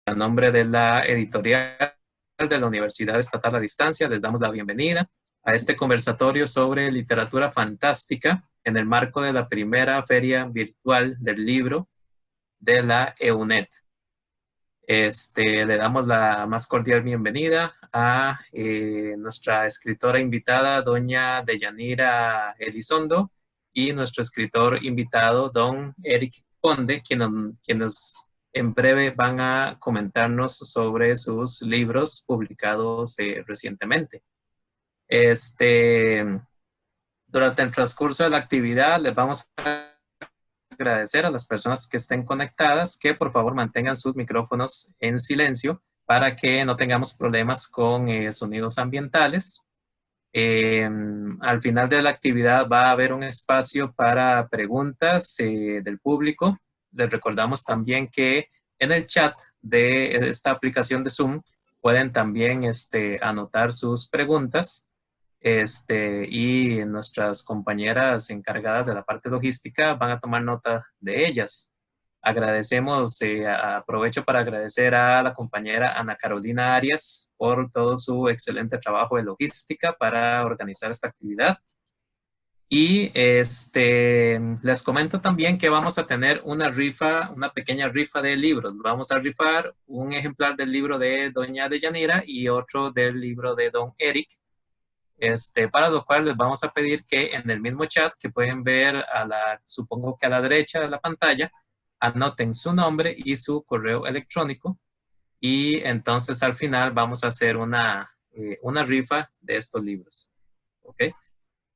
A nombre de la editorial de la Universidad Estatal a Distancia, les damos la bienvenida a este conversatorio sobre literatura fantástica en el marco de la primera feria virtual del libro de la EUNED. Le damos la más cordial bienvenida a nuestra escritora invitada, doña Deyanira Elizondo, y nuestro escritor invitado, don Eric Conde, quienes en breve van a comentarnos sobre sus libros publicados recientemente. Durante el transcurso de la actividad les vamos a agradecer a las personas que estén conectadas que por favor mantengan sus micrófonos en silencio para que no tengamos problemas con sonidos ambientales. Al final de la actividad va a haber un espacio para preguntas del público. Les recordamos también que en el chat de esta aplicación de Zoom pueden también anotar sus preguntas. Y nuestras compañeras encargadas de la parte logística van a tomar nota de ellas. Agradecemos, aprovecho para agradecer a la compañera Ana Carolina Arias por todo su excelente trabajo de logística para organizar esta actividad. Y les comento también que vamos a tener una rifa, una pequeña rifa de libros. Vamos a rifar un ejemplar del libro de doña Deyanira y otro del libro de don Eric. Para lo cual les vamos a pedir que en el mismo chat que pueden ver supongo que a la derecha de la pantalla, anoten su nombre y su correo electrónico, y entonces al final vamos a hacer una rifa de estos libros. ¿Ok?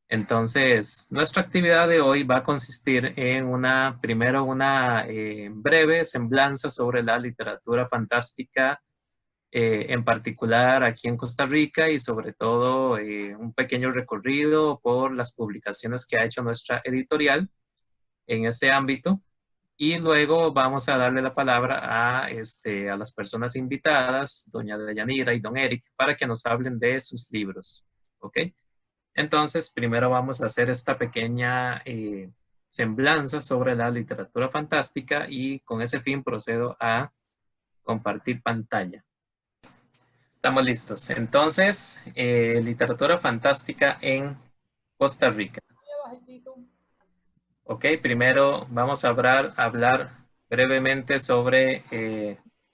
Entonces, nuestra actividad de hoy va a consistir en primero una breve semblanza sobre la literatura fantástica, en particular aquí en Costa Rica, y sobre todo un pequeño recorrido por las publicaciones que ha hecho nuestra editorial en ese ámbito. Y luego vamos a darle la palabra a las personas invitadas, doña Deyanira y don Eric, para que nos hablen de sus libros. ¿Ok? Entonces, primero vamos a hacer esta pequeña semblanza sobre la literatura fantástica, y con ese fin procedo a compartir pantalla. Estamos listos. Entonces, literatura fantástica en Costa Rica. Ok, primero vamos a hablar brevemente sobre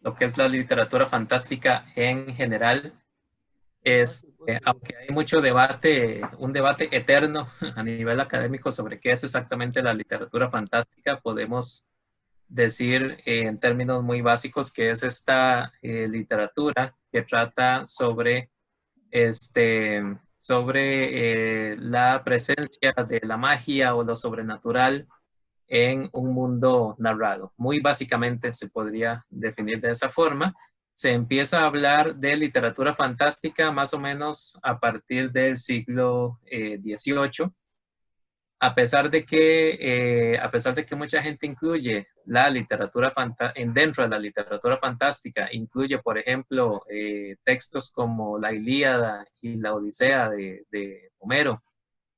lo que es la literatura fantástica en general. Aunque hay mucho debate, un debate eterno a nivel académico sobre qué es exactamente la literatura fantástica, podemos decir en términos muy básicos que es esta literatura que trata sobre la presencia de la magia o lo sobrenatural en un mundo narrado. Muy básicamente se podría definir de esa forma. Se empieza a hablar de literatura fantástica más o menos a partir del siglo XVIII. A pesar de que mucha gente incluye la literatura dentro de la literatura fantástica, incluye, por ejemplo, textos como la Ilíada y la Odisea de Homero,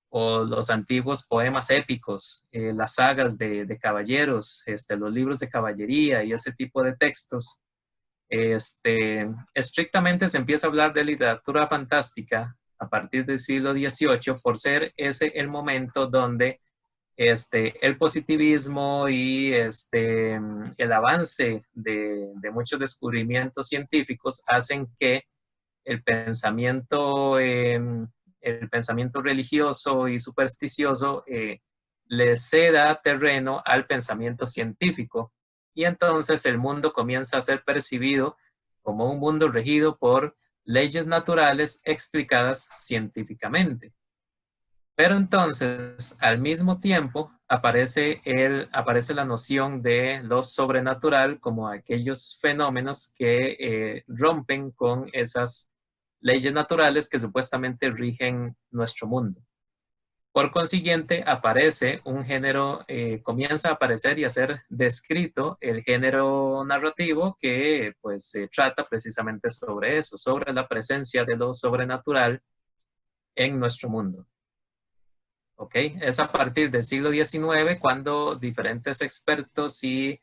o los antiguos poemas épicos, las sagas de caballeros, los libros de caballería y ese tipo de textos. Estrictamente se empieza a hablar de literatura fantástica a partir del siglo XVIII, por ser ese el momento donde el positivismo y el avance de muchos descubrimientos científicos hacen que el pensamiento religioso y supersticioso le ceda terreno al pensamiento científico, y entonces el mundo comienza a ser percibido como un mundo regido por leyes naturales explicadas científicamente. Pero entonces, al mismo tiempo, aparece la noción de lo sobrenatural como aquellos fenómenos que rompen con esas leyes naturales que supuestamente rigen nuestro mundo. Por consiguiente, aparece un género, comienza a aparecer y a ser descrito el género narrativo que pues trata precisamente sobre eso, sobre la presencia de lo sobrenatural en nuestro mundo. ¿Ok? Es a partir del siglo XIX cuando diferentes expertos y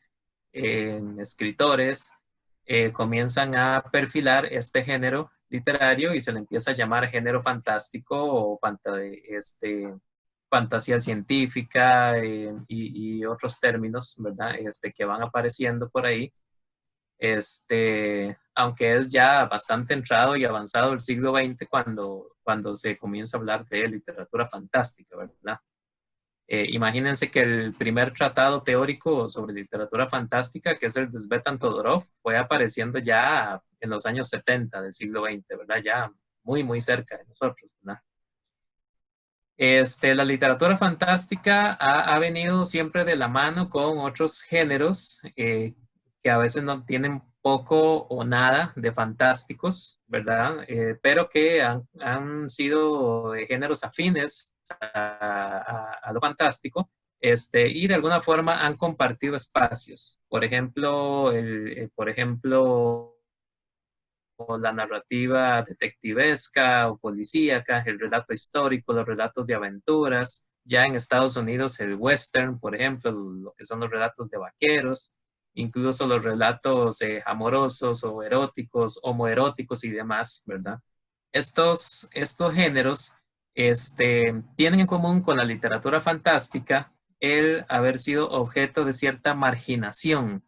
escritores comienzan a perfilar este género literario y se le empieza a llamar género fantástico o fantasía científica y otros términos, ¿verdad? Que van apareciendo por ahí. Aunque es ya bastante entrado y avanzado el siglo XX cuando se comienza a hablar de literatura fantástica, ¿verdad? Imagínense que el primer tratado teórico sobre literatura fantástica, que es el de Svetan Todorov, fue apareciendo ya en los años 70 del siglo XX, ¿verdad? Ya muy, muy cerca de nosotros, ¿verdad? La literatura fantástica ha venido siempre de la mano con otros géneros que a veces no tienen poco o nada de fantásticos, ¿verdad? Pero que han sido géneros afines a lo fantástico, y de alguna forma han compartido espacios. Por ejemplo, o la narrativa detectivesca o policíaca, el relato histórico, los relatos de aventuras. Ya en Estados Unidos el western, por ejemplo, lo que son los relatos de vaqueros, incluso los relatos amorosos o eróticos, homoeróticos y demás, ¿verdad? Estos géneros tienen en común con la literatura fantástica el haber sido objeto de cierta marginación,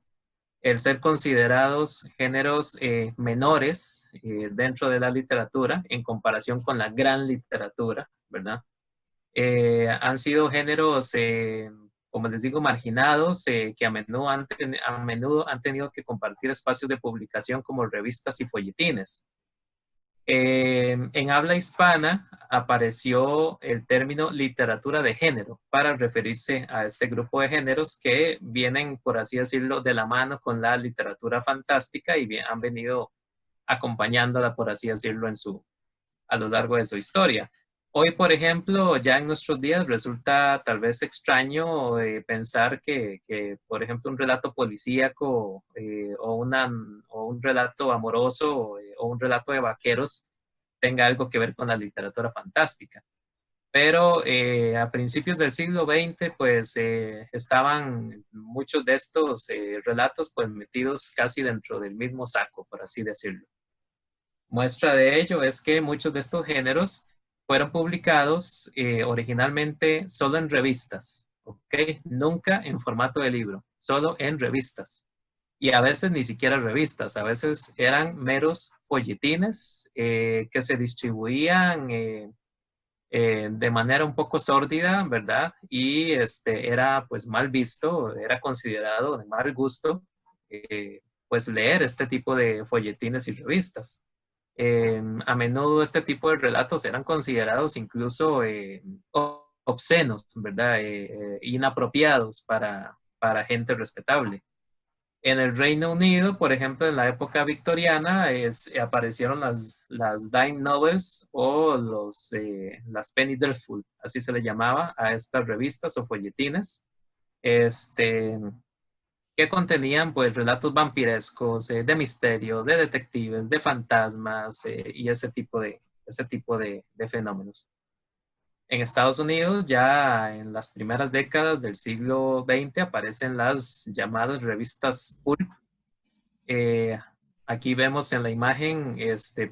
el ser considerados géneros menores dentro de la literatura en comparación con la gran literatura, ¿verdad? Han sido géneros, como les digo, marginados, que a menudo han tenido que compartir espacios de publicación como revistas y folletines. En habla hispana apareció el término literatura de género para referirse a este grupo de géneros que vienen, por así decirlo, de la mano con la literatura fantástica y han venido acompañándola, por así decirlo, a lo largo de su historia. Hoy, por ejemplo, ya en nuestros días resulta tal vez extraño pensar por ejemplo, un relato policíaco o un relato amoroso o un relato de vaqueros tenga algo que ver con la literatura fantástica. Pero a principios del siglo XX, pues estaban muchos de estos relatos pues metidos casi dentro del mismo saco, por así decirlo. Muestra de ello es que muchos de estos géneros fueron publicados originalmente solo en revistas, ¿ok? Nunca en formato de libro, solo en revistas. Y a veces ni siquiera revistas, a veces eran meros folletines que se distribuían de manera un poco sórdida, ¿verdad? Y era pues mal visto, era considerado de mal gusto, pues leer este tipo de folletines y revistas. A menudo este tipo de relatos eran considerados incluso obscenos, ¿verdad? Inapropiados para gente respetable. En el Reino Unido, por ejemplo, en la época victoriana, aparecieron las dime novels o las penny dreadful, así se le llamaba a estas revistas o folletines, este, que contenían pues relatos vampirescos, de misterio, de detectives, de fantasmas y ese tipo de fenómenos. En Estados Unidos, ya en las primeras décadas del siglo XX, aparecen las llamadas revistas pulp. Eh, Aquí vemos en la imagen,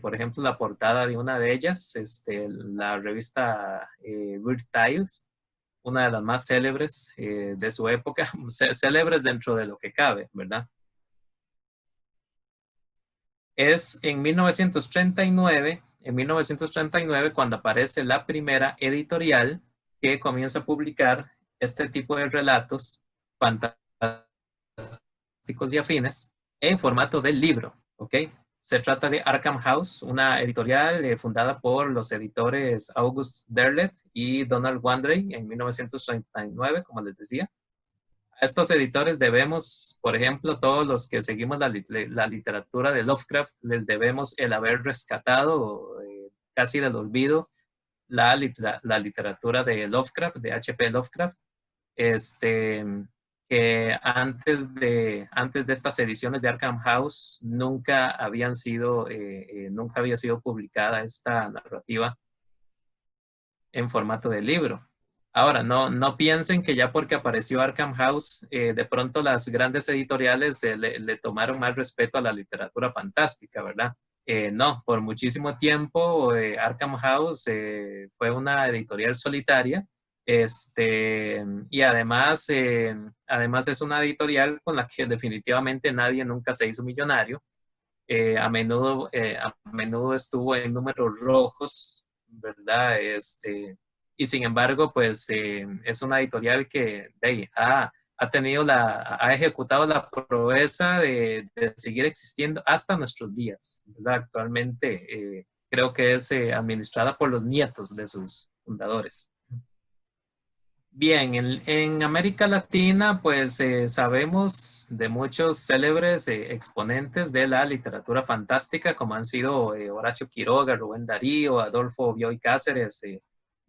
por ejemplo, la portada de una de ellas, la revista Weird Tales, una de las más célebres de su época, célebres dentro de lo que cabe, ¿verdad? Es en 1939 cuando aparece la primera editorial que comienza a publicar este tipo de relatos fantásticos y afines en formato de libro, ¿ok? Se trata de Arkham House, una editorial fundada por los editores August Derleth y Donald Wandrei en 1939, como les decía. A estos editores debemos, por ejemplo, todos los que seguimos la literatura de Lovecraft, les debemos el haber rescatado casi del olvido la literatura de Lovecraft, de H.P. Lovecraft, que antes de estas ediciones de Arkham House nunca había sido publicada esta narrativa en formato de libro. Ahora, no piensen que ya porque apareció Arkham House, de pronto las grandes editoriales le tomaron más respeto a la literatura fantástica, ¿verdad? No, por muchísimo tiempo Arkham House fue una editorial solitaria, y además es una editorial con la que definitivamente nadie nunca se hizo millonario. A menudo estuvo en números rojos, ¿verdad? Y sin embargo, pues es una editorial que ha ejecutado la proeza de seguir existiendo hasta nuestros días, ¿verdad? Actualmente creo que es administrada por los nietos de sus fundadores. Bien, en América Latina, pues sabemos de muchos célebres exponentes de la literatura fantástica, como han sido Horacio Quiroga, Rubén Darío, Adolfo Bioy Cáceres,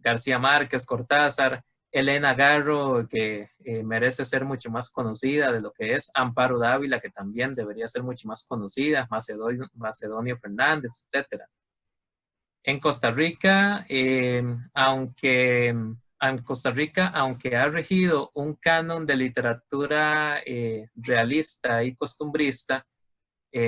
García Márquez, Cortázar, Elena Garro, que merece ser mucho más conocida de lo que es, Amparo Dávila, que también debería ser mucho más conocida, Macedonio Fernández, etcétera. En Costa Rica, aunque ha regido un canon de literatura realista y costumbrista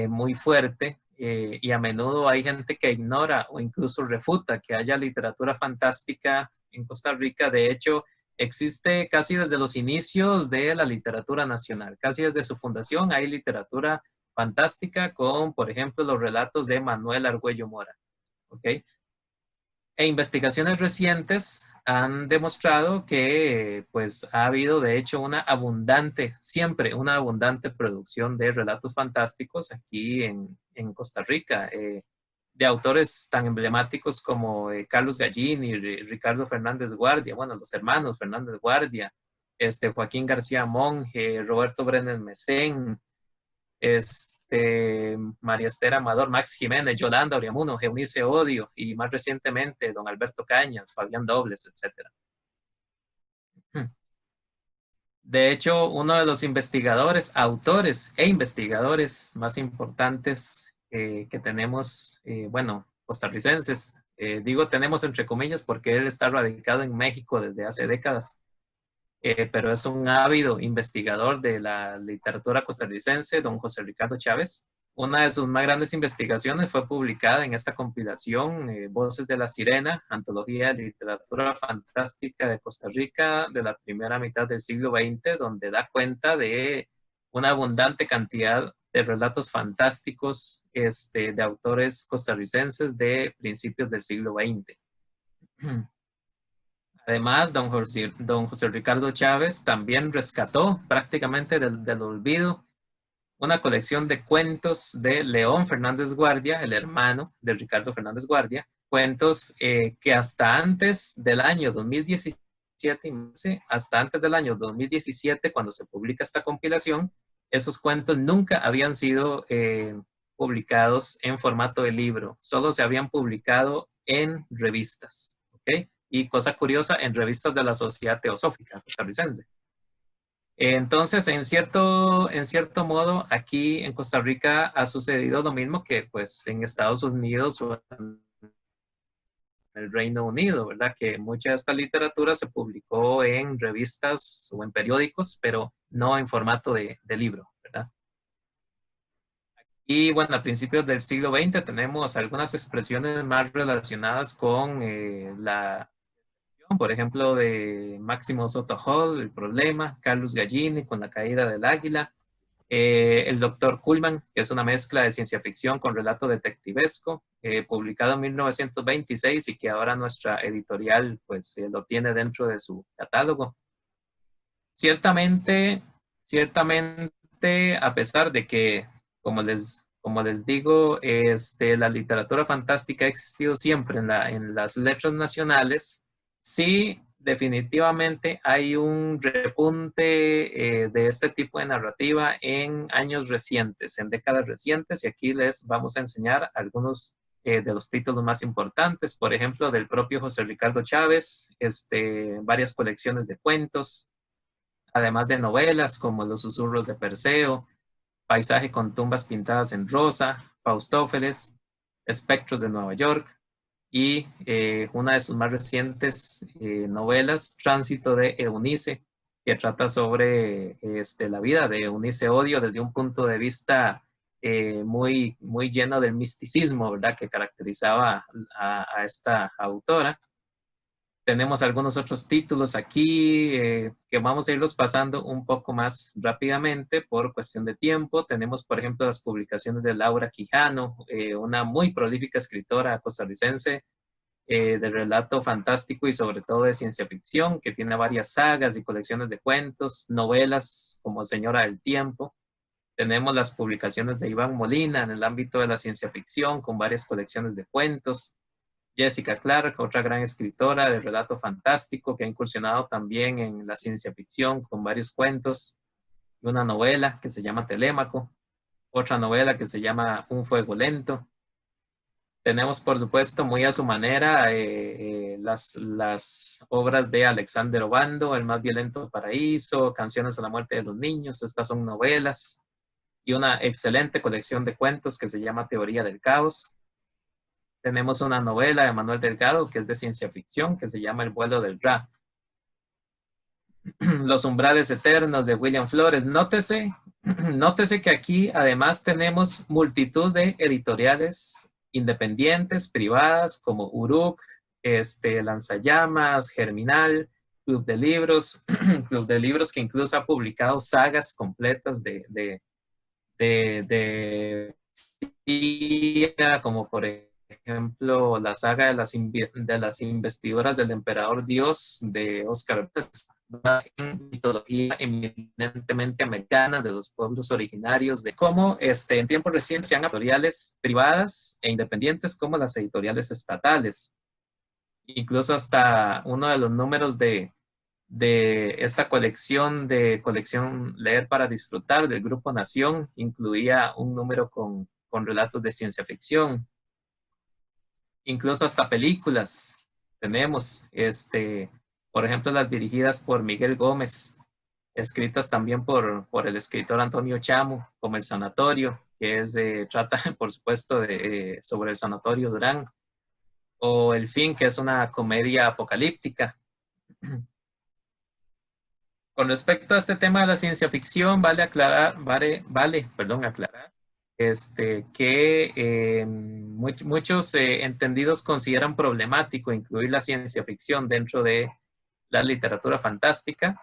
muy fuerte, y a menudo hay gente que ignora o incluso refuta que haya literatura fantástica en Costa Rica. De hecho, existe casi desde los inicios de la literatura nacional, casi desde su fundación hay literatura fantástica con, por ejemplo, los relatos de Manuel Argüello Mora. ¿Okay? E investigaciones recientes han demostrado que pues ha habido de hecho siempre una abundante producción de relatos fantásticos aquí en Costa Rica, de autores tan emblemáticos como Carlos Gallini, Ricardo Fernández Guardia, bueno, los hermanos Fernández Guardia, Joaquín García Monge, Roberto Brenes Mesén, María Esther Amador, Max Jiménez, Yolanda Oriamuno, Eunice Odio y más recientemente don Alberto Cañas, Fabián Dobles, etc. De hecho, uno de los autores e investigadores más importantes que tenemos, bueno, costarricenses, digo tenemos entre comillas porque él está radicado en México desde hace décadas, pero es un ávido investigador de la literatura costarricense, don José Ricardo Chávez. Una de sus más grandes investigaciones fue publicada en esta compilación, Voces de la Sirena, Antología de Literatura Fantástica de Costa Rica de la primera mitad del siglo XX, donde da cuenta de una abundante cantidad de relatos fantásticos de autores costarricenses de principios del siglo XX. Además, don José Ricardo Chávez también rescató prácticamente del olvido una colección de cuentos de León Fernández Guardia, el hermano de Ricardo Fernández Guardia, cuentos que hasta antes del año 2017, cuando se publica esta compilación, esos cuentos nunca habían sido publicados en formato de libro, solo se habían publicado en revistas, ¿ok? Y cosa curiosa, en revistas de la Sociedad Teosófica Costarricense. Entonces, en cierto modo, aquí en Costa Rica ha sucedido lo mismo que pues en Estados Unidos o en el Reino Unido, ¿verdad? Que mucha de esta literatura se publicó en revistas o en periódicos, pero no en formato de libro, ¿verdad? Y bueno, a principios del siglo XX tenemos algunas expresiones más relacionadas con por ejemplo, de Máximo Soto Hall, El Problema, Carlos Gallini con La Caída del Águila, El Doctor Kuhlman, que es una mezcla de ciencia ficción con relato detectivesco, publicado en 1926 y que ahora nuestra editorial pues lo tiene dentro de su catálogo. Ciertamente, a pesar de que, como les digo, la literatura fantástica ha existido siempre en las letras nacionales, sí, definitivamente hay un repunte de este tipo de narrativa en años recientes, en décadas recientes, y aquí les vamos a enseñar algunos de los títulos más importantes, por ejemplo, del propio José Ricardo Chávez, varias colecciones de cuentos, además de novelas como Los susurros de Perseo, Paisaje con tumbas pintadas en rosa, Faustófeles, Espectros de Nueva York, y una de sus más recientes novelas, Tránsito de Eunice, que trata sobre la vida de Eunice Odio desde un punto de vista muy lleno del misticismo, ¿verdad?, que caracterizaba a esta autora. Tenemos algunos otros títulos aquí que vamos a irlos pasando un poco más rápidamente por cuestión de tiempo. Tenemos, por ejemplo, las publicaciones de Laura Quijano, una muy prolífica escritora costarricense de relato fantástico y sobre todo de ciencia ficción, que tiene varias sagas y colecciones de cuentos, novelas como Señora del Tiempo. Tenemos las publicaciones de Iván Molina en el ámbito de la ciencia ficción, con varias colecciones de cuentos. Jessica Clark, otra gran escritora de relato fantástico que ha incursionado también en la ciencia ficción con varios cuentos. Una novela que se llama Telémaco, otra novela que se llama Un fuego lento. Tenemos, por supuesto, muy a su manera, las obras de Alexander Obando, El más violento paraíso, Canciones a la muerte de los niños. Estas son novelas. Y una excelente colección de cuentos que se llama Teoría del caos. Tenemos una novela de Manuel Delgado que es de ciencia ficción, que se llama El vuelo del Ra. Los umbrales eternos de William Flores. Nótese que aquí además tenemos multitud de editoriales independientes, privadas, como Uruk, Lanzallamas, Germinal, Club de Libros, Club de Libros que incluso ha publicado sagas completas de como por ejemplo la saga de las investiduras del emperador Dios de Oscar Pérez, en mitología eminentemente americana de los pueblos originarios, de cómo en tiempos recientes sean editoriales privadas e independientes como las editoriales estatales. Incluso hasta uno de los números de esta colección Leer para Disfrutar del Grupo Nación incluía un número con relatos de ciencia ficción. Incluso hasta películas tenemos, por ejemplo, las dirigidas por Miguel Gómez, escritas también por el escritor Antonio Chamo, como El Sanatorio, que trata, por supuesto, sobre el Sanatorio Durán, o El Fin, que es una comedia apocalíptica. Con respecto a este tema de la ciencia ficción, vale aclarar que muchos entendidos consideran problemático incluir la ciencia ficción dentro de la literatura fantástica.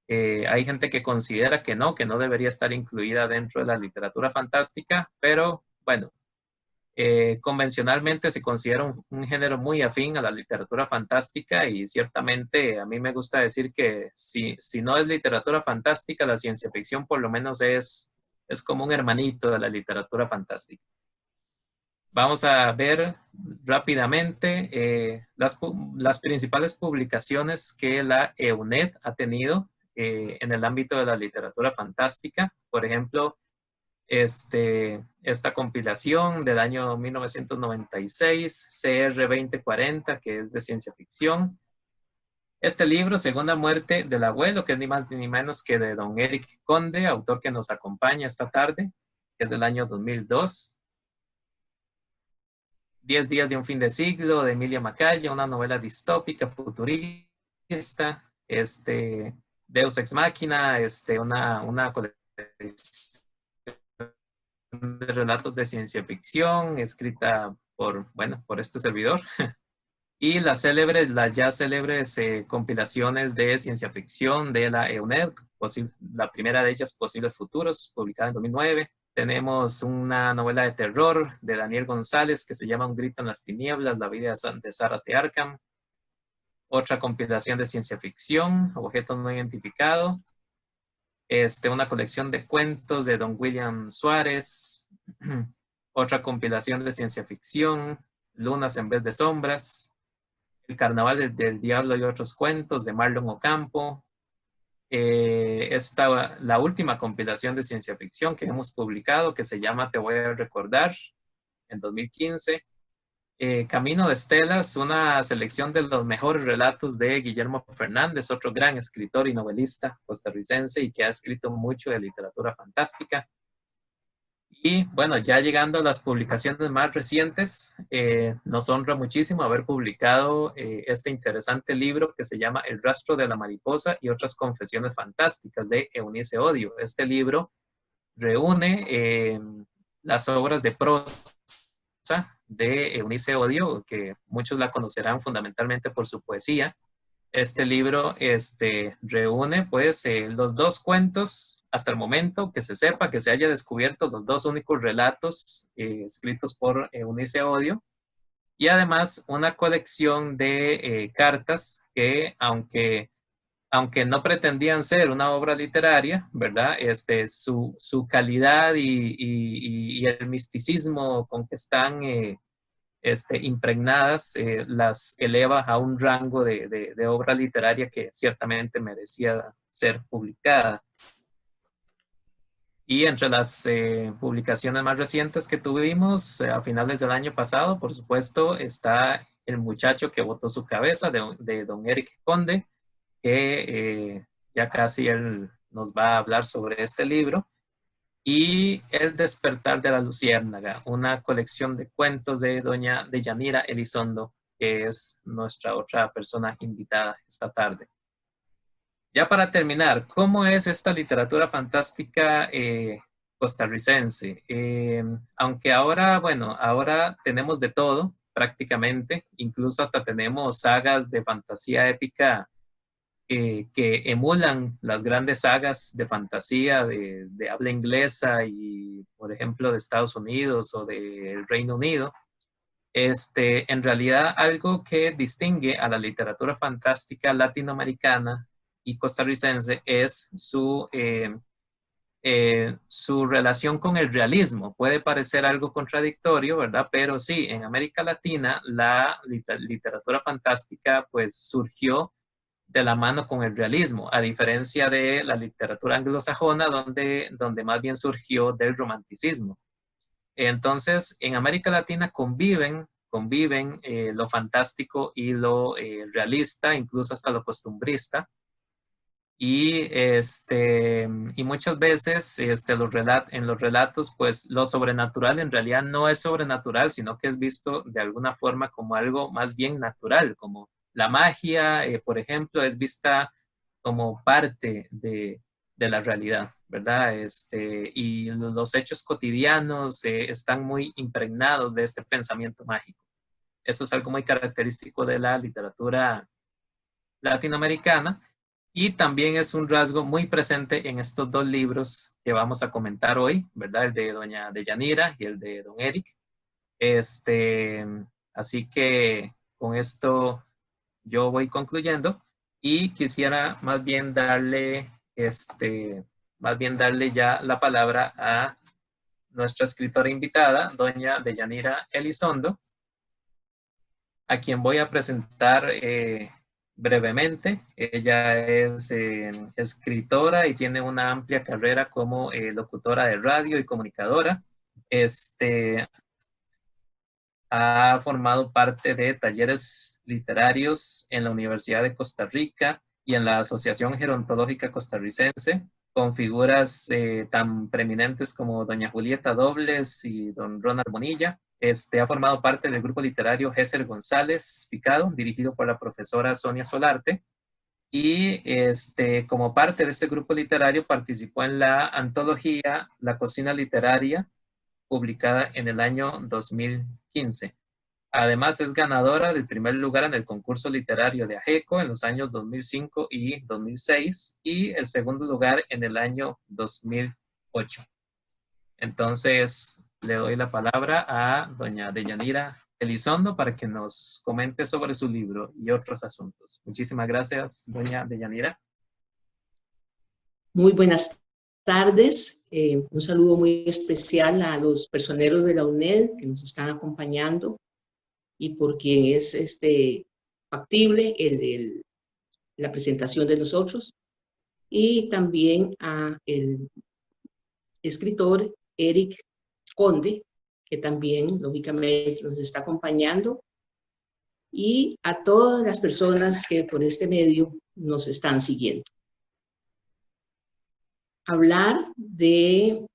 Hay gente que considera que no debería estar incluida dentro de la literatura fantástica, pero bueno, convencionalmente se considera un género muy afín a la literatura fantástica y ciertamente a mí me gusta decir que si no es literatura fantástica, la ciencia ficción por lo menos es como un hermanito de la literatura fantástica. Vamos a ver rápidamente las principales publicaciones que la EUNED ha tenido en el ámbito de la literatura fantástica. Por ejemplo, esta compilación del año 1996, CR 2040, que es de ciencia ficción. Este libro, Segunda muerte del abuelo, que es ni más ni menos que de don Eric Conde, autor que nos acompaña esta tarde, que es del año 2002. 10 días de un fin de siglo, de Emilia Macaya, una novela distópica, futurista. Deus Ex Machina, una colección de relatos de ciencia ficción, escrita por este servidor. Y las ya célebres compilaciones de ciencia ficción de la EUNED, la primera de ellas, Posibles Futuros, publicada en 2009. Tenemos una novela de terror de Daniel González que se llama Un grito en las tinieblas, la vida de Zárate Arkham. Otra compilación de ciencia ficción, Objeto no identificado. Una colección de cuentos de don William Suárez. Otra compilación de ciencia ficción, Lunas en vez de sombras. El Carnaval del Diablo y otros cuentos de Marlon Ocampo. La última compilación de ciencia ficción que hemos publicado, que se llama Te voy a recordar, en 2015. Camino de Estelas, una selección de los mejores relatos de Guillermo Fernández, otro gran escritor y novelista costarricense y que ha escrito mucho de literatura fantástica. Y bueno, ya llegando a las publicaciones más recientes, nos honra muchísimo haber publicado este interesante libro que se llama El rastro de la mariposa y otras confesiones fantásticas de Eunice Odio. Este libro reúne las obras de prosa de Eunice Odio, que muchos la conocerán fundamentalmente por su poesía. Este libro reúne pues los dos cuentos, hasta el momento que se sepa, que se haya descubierto, los dos únicos relatos escritos por Eunice Odio, y además una colección de cartas que, aunque no pretendían ser una obra literaria, ¿verdad? Su calidad y el misticismo con que están impregnadas, las eleva a un rango de obra literaria que ciertamente merecía ser publicada. Y entre las publicaciones más recientes que tuvimos a finales del año pasado, por supuesto, está El muchacho que botó su cabeza, de don Eric Conde, que ya casi él nos va a hablar sobre este libro. Y El despertar de la luciérnaga, una colección de cuentos de doña Deyanira Elizondo, que es nuestra otra persona invitada esta tarde. Ya para terminar, ¿cómo es esta literatura fantástica costarricense? Aunque ahora, bueno, ahora tenemos de todo prácticamente, incluso hasta tenemos sagas de fantasía épica que emulan las grandes sagas de fantasía de habla inglesa y, por ejemplo, de Estados Unidos o del Reino Unido. En realidad, algo que distingue a la literatura fantástica latinoamericana y costarricense es su relación con el realismo. Puede parecer algo contradictorio, ¿verdad? Pero sí, en América Latina la literatura fantástica pues surgió de la mano con el realismo, a diferencia de la literatura anglosajona, donde más bien surgió del romanticismo. Entonces, en América Latina conviven lo fantástico y lo realista, incluso hasta lo costumbrista. Y, y muchas veces en los relatos, pues lo sobrenatural en realidad no es sobrenatural, sino que es visto de alguna forma como algo más bien natural, como la magia, por ejemplo, es vista como parte de la realidad, ¿verdad? Y los hechos cotidianos están muy impregnados de este pensamiento mágico. Eso es algo muy característico de la literatura latinoamericana. Y también es un rasgo muy presente en estos dos libros que vamos a comentar hoy, ¿verdad? El de doña Deyanira y el de don Eric. Así que con esto yo voy concluyendo y quisiera más bien darle ya la palabra a nuestra escritora invitada, doña Deyanira Elizondo, a quien voy a presentar brevemente. Ella es escritora y tiene una amplia carrera como locutora de radio y comunicadora. Ha formado parte de talleres literarios en la Universidad de Costa Rica y en la Asociación Gerontológica Costarricense, con figuras tan preeminentes como doña Julieta Dobles y don Ronald Bonilla. Ha formado parte del grupo literario Géser González Picado, dirigido por la profesora Sonia Solarte. Y como parte de este grupo literario participó en la antología La Cocina Literaria, publicada en el año 2015. Además, es ganadora del primer lugar en el concurso literario de AGECO en los años 2005 y 2006 y el segundo lugar en el año 2008. Entonces, le doy la palabra a doña Deyanira Elizondo para que nos comente sobre su libro y otros asuntos. Muchísimas gracias, doña Deyanira. Muy buenas tardes. Un saludo muy especial a los personeros de la UNED que nos están acompañando y por quien es factible la presentación de nosotros, y también a el escritor Eric Conde, que también lógicamente nos está acompañando, y a todas las personas que por este medio nos están siguiendo. Hablar de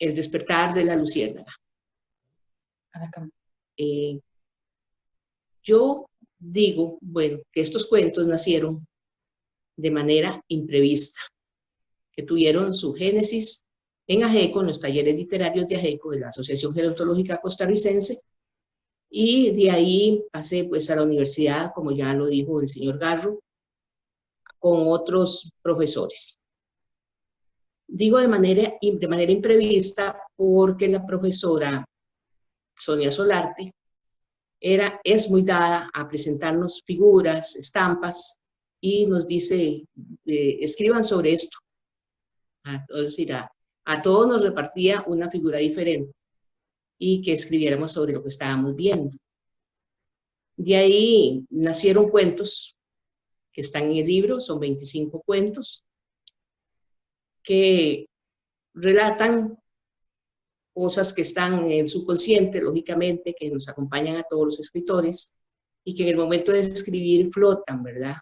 El despertar de la luciérnaga. Yo digo, bueno, que estos cuentos nacieron de manera imprevista, que tuvieron su génesis en AGECO, en los talleres literarios de AGECO, de la Asociación Gerontológica Costarricense, y de ahí pasé pues a la universidad, como ya lo dijo el señor Garro, con otros profesores. Digo de manera imprevista porque la profesora Sonia Solarte es muy dada a presentarnos figuras, estampas, y nos dice, escriban sobre esto. Es decir, a todos nos repartía una figura diferente y que escribiéramos sobre lo que estábamos viendo. De ahí nacieron cuentos que están en el libro, son 25 cuentos, que relatan cosas que están en el subconsciente, lógicamente, que nos acompañan a todos los escritores y que en el momento de escribir flotan, ¿verdad?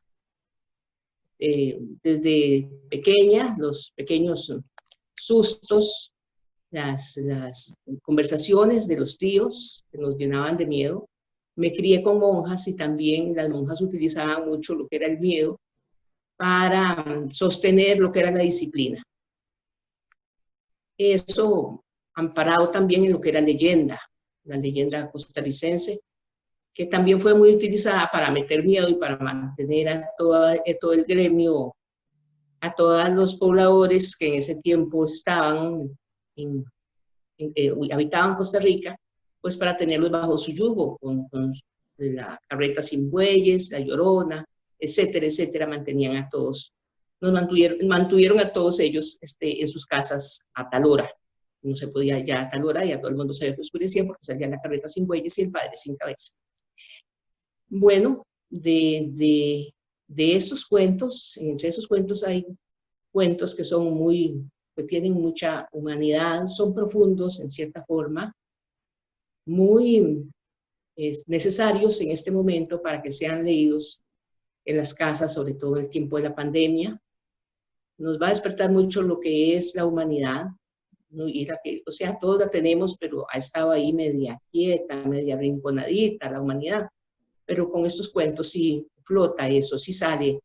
Desde pequeña, los pequeños sustos, las conversaciones de los tíos que nos llenaban de miedo. Me crié con monjas y también las monjas utilizaban mucho lo que era el miedo para sostener lo que era la disciplina. Eso amparado también en lo que era la leyenda costarricense, que también fue muy utilizada para meter miedo y para mantener a todo el gremio, a todos los pobladores que en ese tiempo estaban habitaban Costa Rica, pues para tenerlos bajo su yugo, con la carreta sin bueyes, la llorona, etcétera, etcétera, mantenían a todos, nos mantuvieron a todos ellos en sus casas a tal hora. No se podía ya a tal hora, ya todo el mundo sabía que oscurecía porque salía la carreta sin bueyes y el padre sin cabeza. Bueno, de esos cuentos, entre esos cuentos hay cuentos que son que tienen mucha humanidad, son profundos en cierta forma, muy necesarios en este momento para que sean leídos en las casas, sobre todo en el tiempo de la pandemia. Nos va a despertar mucho lo que es la humanidad, ¿no? O sea, todos la tenemos, pero ha estado ahí media quieta, media rinconadita la humanidad. Pero con estos cuentos sí flota eso, sí sale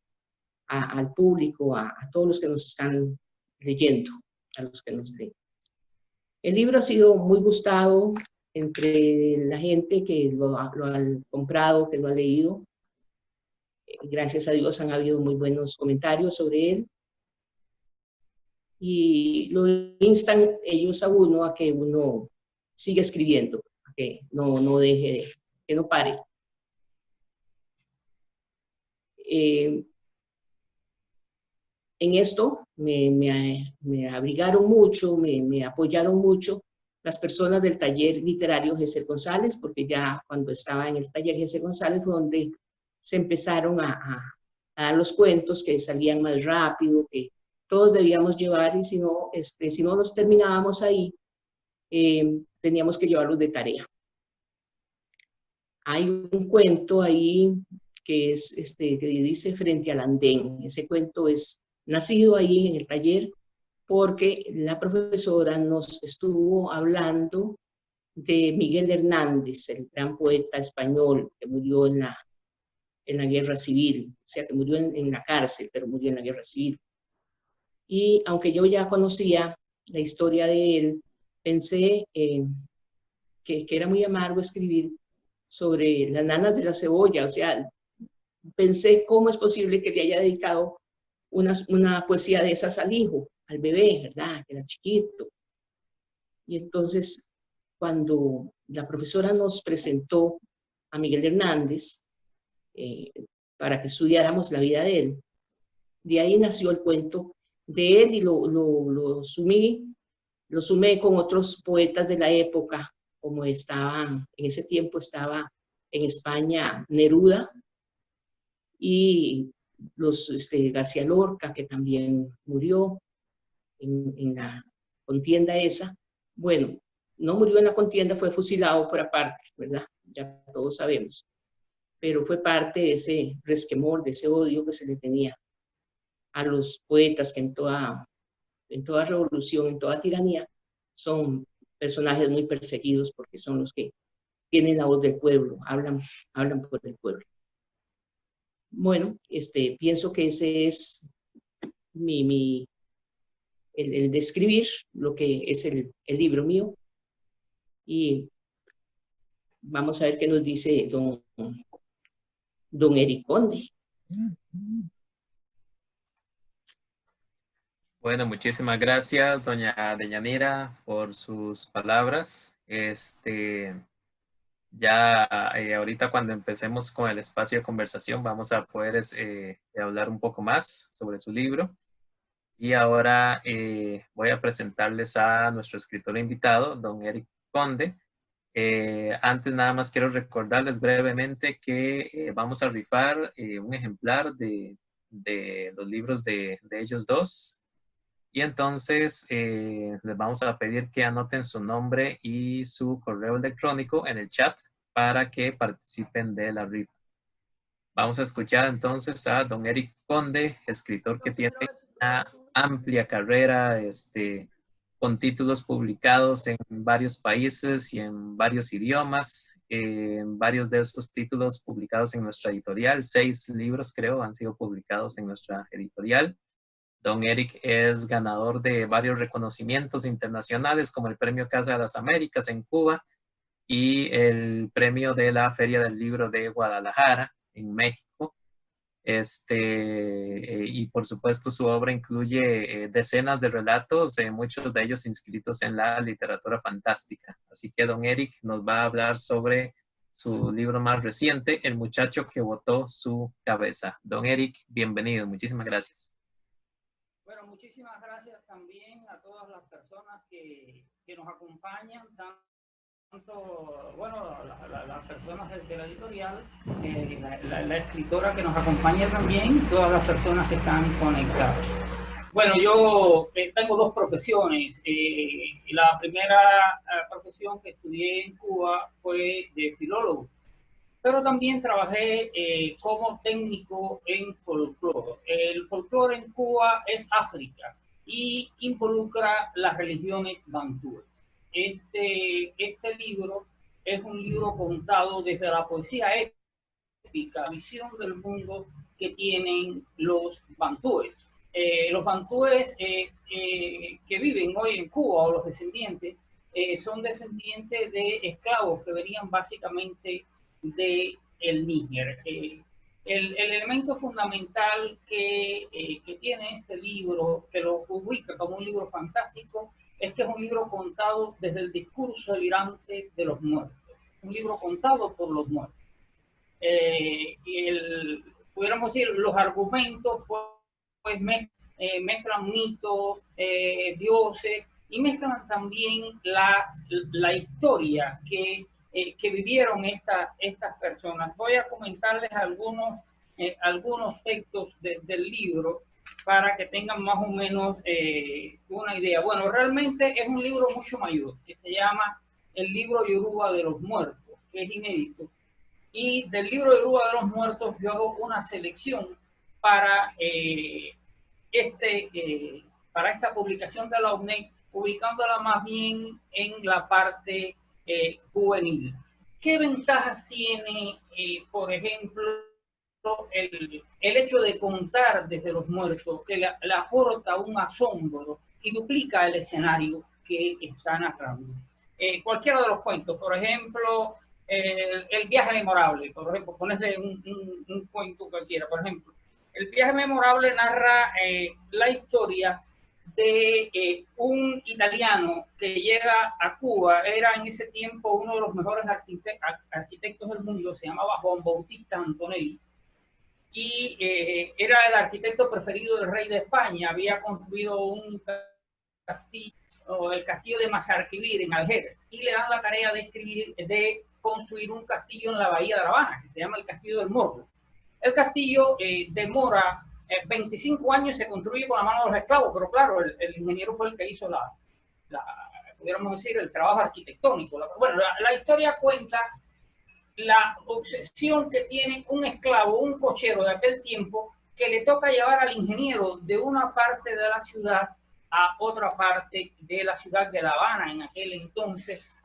al público, a todos los que nos están leyendo, a los que nos leen. El libro ha sido muy gustado entre la gente que lo ha comprado, que lo ha leído. Gracias a Dios han habido muy buenos comentarios sobre él. Y lo instan ellos a uno a que uno siga escribiendo, a que no deje, que no pare. En esto me abrigaron mucho, me apoyaron mucho las personas del taller literario Gesser González, porque ya cuando estaba en el taller Gesser González fue donde se empezaron a dar los cuentos que salían más rápido, que todos debíamos llevar, y si no los terminábamos ahí, teníamos que llevarlos de tarea. Hay un cuento ahí que que dice Frente al andén. Ese cuento es nacido ahí en el taller porque la profesora nos estuvo hablando de Miguel Hernández, el gran poeta español que murió en la guerra civil, o sea, que murió en la cárcel, pero murió en la guerra civil. Y aunque yo ya conocía la historia de él, pensé que era muy amargo escribir sobre las nanas de la cebolla, o sea, pensé cómo es posible que le haya dedicado una poesía de esas al hijo, al bebé, ¿verdad? Que era chiquito. Y entonces, cuando la profesora nos presentó a Miguel Hernández para que estudiáramos la vida de él, de ahí nació el cuento de él y lo sumé con otros poetas de la época, como en ese tiempo estaba en España Neruda, y García Lorca, que también murió en la contienda esa. Bueno, no murió en la contienda, fue fusilado por aparte, ¿verdad? Ya todos sabemos. Pero fue parte de ese resquemor, de ese odio que se le tenía a los poetas que en toda revolución, en toda tiranía, son personajes muy perseguidos porque son los que tienen la voz del pueblo, hablan por el pueblo. Bueno, pienso que ese es el describir lo que es el libro mío. Y vamos a ver qué nos dice don Eric Conde. Bueno, muchísimas gracias, doña Deyanira, por sus palabras. Ya ahorita cuando empecemos con el espacio de conversación vamos a poder hablar un poco más sobre su libro. Y ahora voy a presentarles a nuestro escritor invitado, don Eric Conde. Antes nada más quiero recordarles brevemente que vamos a rifar un ejemplar de los libros de ellos dos. Y entonces les vamos a pedir que anoten su nombre y su correo electrónico en el chat para que participen de la rifa. Vamos a escuchar entonces a don Eric Conde, escritor que tiene una amplia carrera, con títulos publicados en varios países y en varios idiomas. Varios de estos títulos publicados en nuestra editorial, 6 libros creo han sido publicados en nuestra editorial. Don Eric es ganador de varios reconocimientos internacionales como el Premio Casa de las Américas en Cuba y el premio de la Feria del Libro de Guadalajara en México. Y por supuesto su obra incluye decenas de relatos, muchos de ellos inscritos en la literatura fantástica. Así que don Eric nos va a hablar sobre su libro más reciente, El muchacho que botó su cabeza. Don Eric, bienvenido. Muchísimas gracias. Bueno, muchísimas gracias también a todas las personas que nos acompañan, tanto, bueno, las personas de la editorial, la escritora que nos acompaña también, todas las personas que están conectadas. Bueno, yo tengo 2 profesiones. La primera profesión que estudié en Cuba fue de filólogo, pero también trabajé como técnico en folclore. El folclore en Cuba es África y involucra las religiones bantúes. Este libro es un libro contado desde la poesía épica, la visión del mundo que tienen los bantúes. Los bantúes que viven hoy en Cuba, o los descendientes, son descendientes de esclavos que venían básicamente de el Níger. El elemento fundamental que tiene este libro, que lo ubica como un libro fantástico, es que es un libro contado desde el discurso delirante de los muertos, un libro contado por los muertos. Pudiéramos decir, los argumentos pues mezclan mitos, dioses, y mezclan también la historia que vivieron estas personas. Voy a comentarles algunos textos del libro para que tengan más o menos una idea. Bueno, realmente es un libro mucho mayor, que se llama El libro Yoruba de los muertos, que es inédito. Y del libro Yoruba de los muertos yo hago una selección para, para esta publicación de la UNED, ubicándola más bien en la parte juvenil. ¿Qué ventajas tiene, por ejemplo, el hecho de contar desde los muertos, que le aporta un asombro y duplica el escenario que está narrando? Cualquiera de los cuentos, por ejemplo, el viaje memorable, por ejemplo, ponerle un cuento cualquiera, por ejemplo. El viaje memorable narra la historia de un italiano que llega a Cuba. Era en ese tiempo uno de los mejores arquitectos del mundo, se llamaba Juan Bautista Antonelli, y era el arquitecto preferido del rey de España. Había construido un castillo, el castillo de Mazarquivir en Alger, y le dan la tarea de construir un castillo en la bahía de La Habana, que se llama el Castillo del Morro. El castillo demora 25 años, se construye con la mano de los esclavos, pero claro, el ingeniero fue el que hizo pudiéramos decir, el trabajo arquitectónico. Bueno, la historia cuenta la obsesión que tiene un esclavo, un cochero de aquel tiempo, que le toca llevar al ingeniero de una parte de la ciudad a otra parte de la ciudad de La Habana en aquel entonces,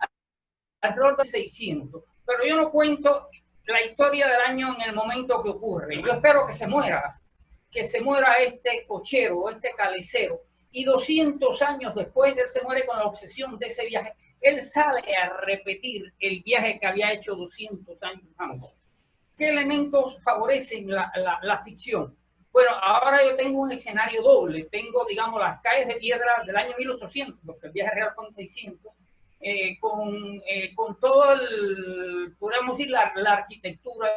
alrededor de 600. Pero yo no cuento la historia del año en el momento que ocurre. Yo espero que se muera este cochero, este calecero, y 200 años después él se muere con la obsesión de ese viaje. Él sale a repetir el viaje que había hecho 200 años antes. ¿Qué elementos favorecen la ficción? Bueno, ahora yo tengo un escenario doble. Tengo, digamos, las calles de piedra del año 1800, porque el viaje real fue en 600, con todo el, podemos decir, la arquitectura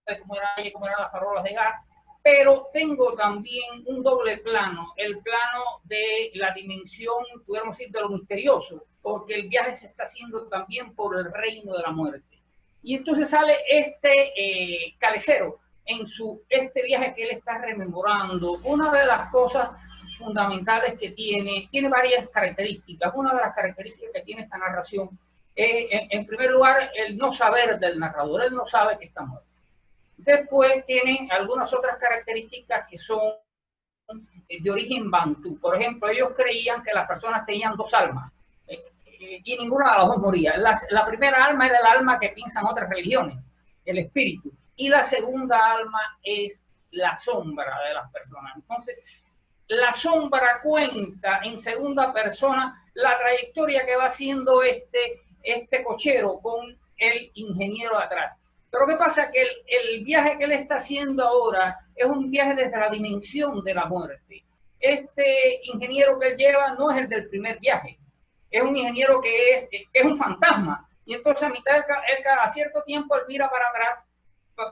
de cómo eran las farolas de gas, pero tengo también un doble plano, el plano de la dimensión, podemos decir, de lo misterioso, porque el viaje se está haciendo también por el reino de la muerte. Y entonces sale este calecero en este viaje que él está rememorando. Una de las cosas fundamentales que tiene varias características. Una de las características que tiene esta narración es, en primer lugar, el no saber del narrador. Él no sabe que está muerto. Después tienen algunas otras características que son de origen bantú. Por ejemplo, ellos creían que las personas tenían dos almas y ninguna de las dos moría. La primera alma era el alma que piensan otras religiones, el espíritu, y la segunda alma es la sombra de las personas. Entonces, la sombra cuenta en segunda persona la trayectoria que va haciendo este cochero con el ingeniero atrás. Pero ¿qué pasa? Que el viaje que él está haciendo ahora es un viaje desde la dimensión de la muerte. Este ingeniero que él lleva no es el del primer viaje, es un ingeniero que es un fantasma. Y entonces a mitad él cada cierto tiempo él mira para atrás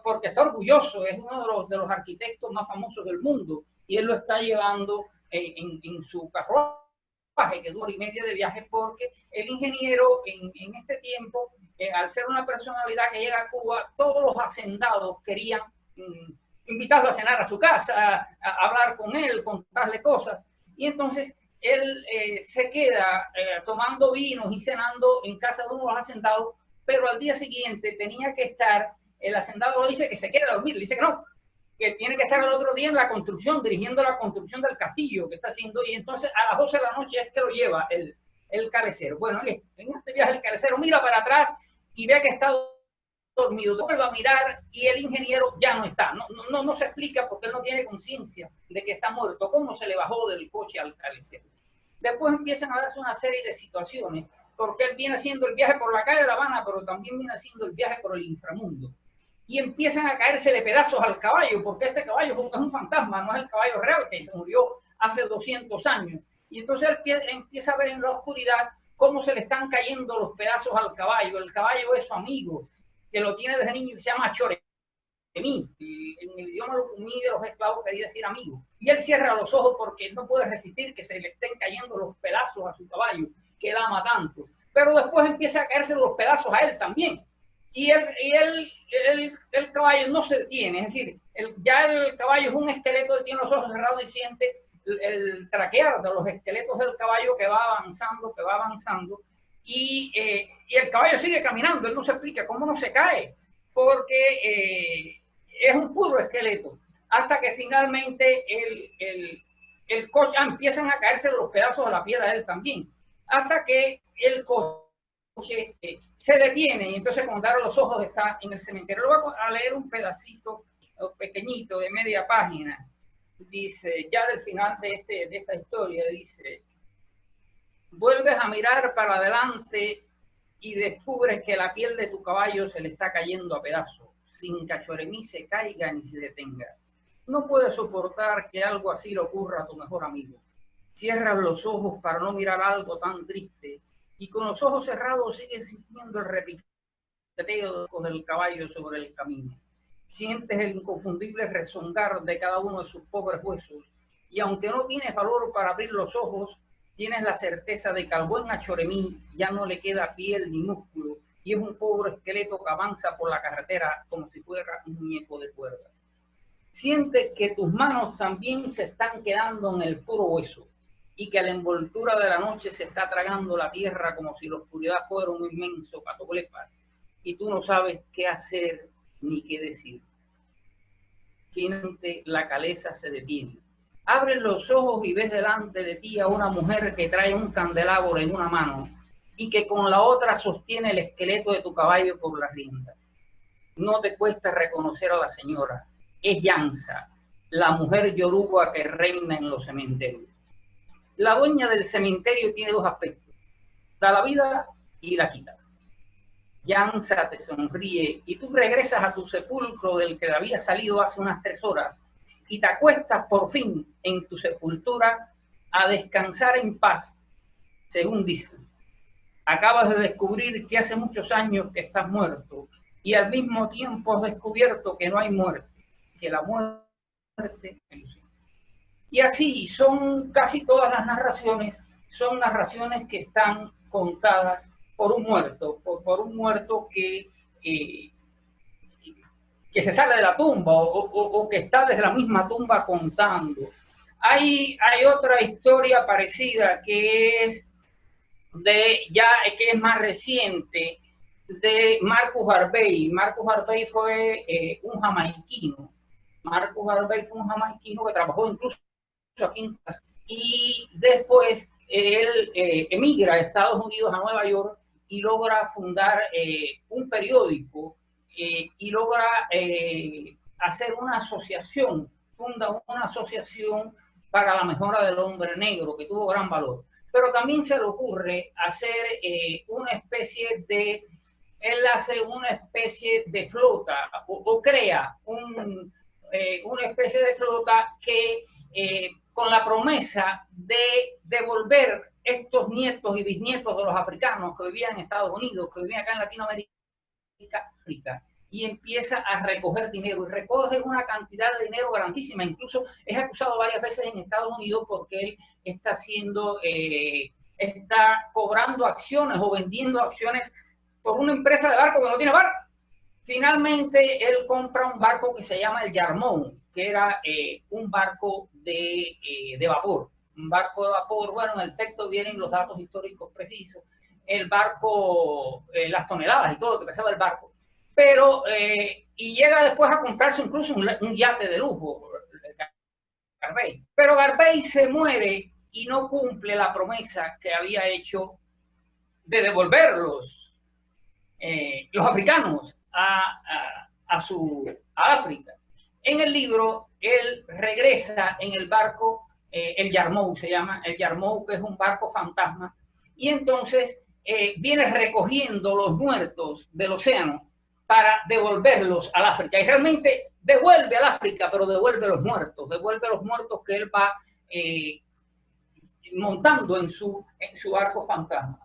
porque está orgulloso, es uno de los arquitectos más famosos del mundo y él lo está llevando en su carruaje, que dura 1 hora y media de viaje, porque el ingeniero en este tiempo, al ser una personalidad que llega a Cuba, todos los hacendados querían invitarlo a cenar a su casa, a hablar con él, contarle cosas. Y entonces él se queda tomando vinos y cenando en casa de uno de los hacendados, pero al día siguiente tenía que estar, el hacendado dice que se queda a dormir, le dice que no, que tiene que estar el otro día en la construcción, dirigiendo la construcción del castillo que está haciendo, y entonces a las 12 de la noche es que lo lleva el calecero. Bueno, en este viaje el calecero mira para atrás y ve que está dormido, vuelve a mirar y el ingeniero ya no está. No se explica porque él no tiene conciencia de que está muerto, cómo se le bajó del coche al calecero. Después empiezan a darse una serie de situaciones, porque él viene haciendo el viaje por la calle de La Habana, pero también viene haciendo el viaje por el inframundo. Y empiezan a caérsele pedazos al caballo, porque este caballo es un fantasma, no es el caballo real que se murió hace 200 años. Y entonces él empieza a ver en la oscuridad cómo se le están cayendo los pedazos al caballo. El caballo es su amigo, que lo tiene desde niño y se llama Choremí. En el idioma lucumí de los esclavos quería decir amigo. Y él cierra los ojos porque no puede resistir que se le estén cayendo los pedazos a su caballo, que él ama tanto. Pero después empieza a caerse los pedazos a él también. Y el caballo no se detiene, es decir, ya el caballo es un esqueleto que tiene los ojos cerrados y siente el traquear de los esqueletos del caballo que va avanzando, y el caballo sigue caminando. Él no se explica cómo no se cae, porque es un puro esqueleto, hasta que finalmente el coche empiezan a caerse los pedazos de la piedra de él también, hasta que el coche se detiene, y entonces cuando abre los ojos está en el cementerio. Lo voy a leer un pedacito pequeñito de media página. Dice, ya del final de esta historia, dice: vuelves a mirar para adelante y descubres que la piel de tu caballo se le está cayendo a pedazos, sin que Choremí se caiga ni se detenga. No puedes soportar que algo así le ocurra a tu mejor amigo. Cierras los ojos para no mirar algo tan triste, y con los ojos cerrados sigues sintiendo el repiteo del caballo sobre el camino. Sientes el inconfundible rezongar de cada uno de sus pobres huesos, y aunque no tienes valor para abrir los ojos, tienes la certeza de que al buen Choremí ya no le queda piel ni músculo, y es un pobre esqueleto que avanza por la carretera como si fuera un muñeco de cuerda. Sientes que tus manos también se están quedando en el puro hueso, y que la envoltura de la noche se está tragando la tierra como si la oscuridad fuera un inmenso patoplepa, y tú no sabes qué hacer ni qué decir. Finalmente la caleza se detiene, Abres los ojos y ves delante de ti a una mujer que trae un candelabro en una mano y que con la otra sostiene el esqueleto de tu caballo por las riendas. No te cuesta reconocer a la señora. Es Yansa, la mujer yoruba que reina en los cementerios. La dueña del cementerio tiene dos aspectos: da la vida y la quita. Yansa te sonríe y tú regresas a tu sepulcro del que había salido hace unas 3 horas y te acuestas por fin en tu sepultura a descansar en paz, según dicen. Acabas de descubrir que hace muchos años que estás muerto y al mismo tiempo has descubierto que no hay muerte, que la muerte es ilusión. Y así son casi todas las narraciones, son narraciones que están contadas por un muerto, por un muerto que se sale de la tumba o que está desde la misma tumba contando. Hay otra historia parecida que es que es más reciente, de Marcus Garvey. Marcus Garvey fue un jamaiquino. Marcus Garvey fue un jamaiquino que trabajó incluso aquí en casa. Y después él emigra a Estados Unidos, a Nueva York, y logra fundar un periódico y logra hacer una asociación, funda una asociación para la mejora del hombre negro, que tuvo gran valor. Pero también se le ocurre hacer una especie de, él hace una especie de flota o crea una especie de flota que con la promesa de devolver estos nietos y bisnietos de los africanos que vivían en Estados Unidos, que vivían acá en Latinoamérica, y empieza a recoger dinero, y recoge una cantidad de dinero grandísima. Incluso es acusado varias veces en Estados Unidos porque él está está cobrando acciones o vendiendo acciones por una empresa de barco que no tiene barco. Finalmente, él compra un barco que se llama el Yarmouth, que era un barco de vapor. Un barco de vapor, bueno, en el texto vienen los datos históricos precisos, el barco, las toneladas y todo lo que pesaba el barco. Pero, y llega después a comprarse incluso un yate de lujo, Garvey. Pero Garvey se muere y no cumple la promesa que había hecho de devolver los africanos a África. En el libro, él regresa en el barco, el Yarmouth se llama, el Yarmouth, que es un barco fantasma, y entonces viene recogiendo los muertos del océano para devolverlos al África. Y realmente devuelve al África, pero devuelve los muertos que él va montando en su barco fantasma.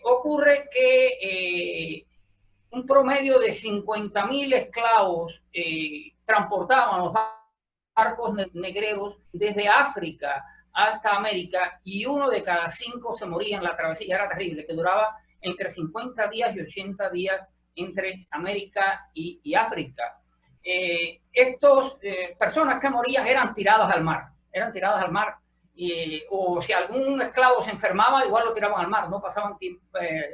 Ocurre que un promedio de 50.000 esclavos transportaban los barcos negreros desde África hasta América, y 1 de cada 5 se moría en la travesía. Era terrible, que duraba entre 50 días y 80 días entre América y África. Estas personas que morían eran tiradas al mar, o si algún esclavo se enfermaba, igual lo tiraban al mar, no pasaban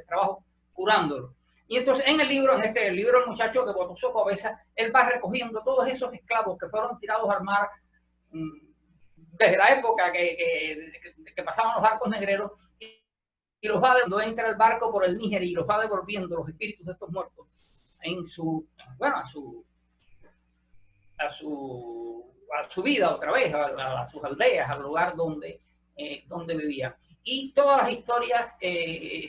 trabajo curándolo. Y entonces en el libro El muchacho que botó su cabeza, él va recogiendo todos esos esclavos que fueron tirados al mar desde la época que pasaban los barcos negreros, y los va, cuando entra el barco por el Níger, y los va devolviendo los espíritus de estos muertos a su vida otra vez, a sus aldeas, al lugar donde vivían. Y todas las historias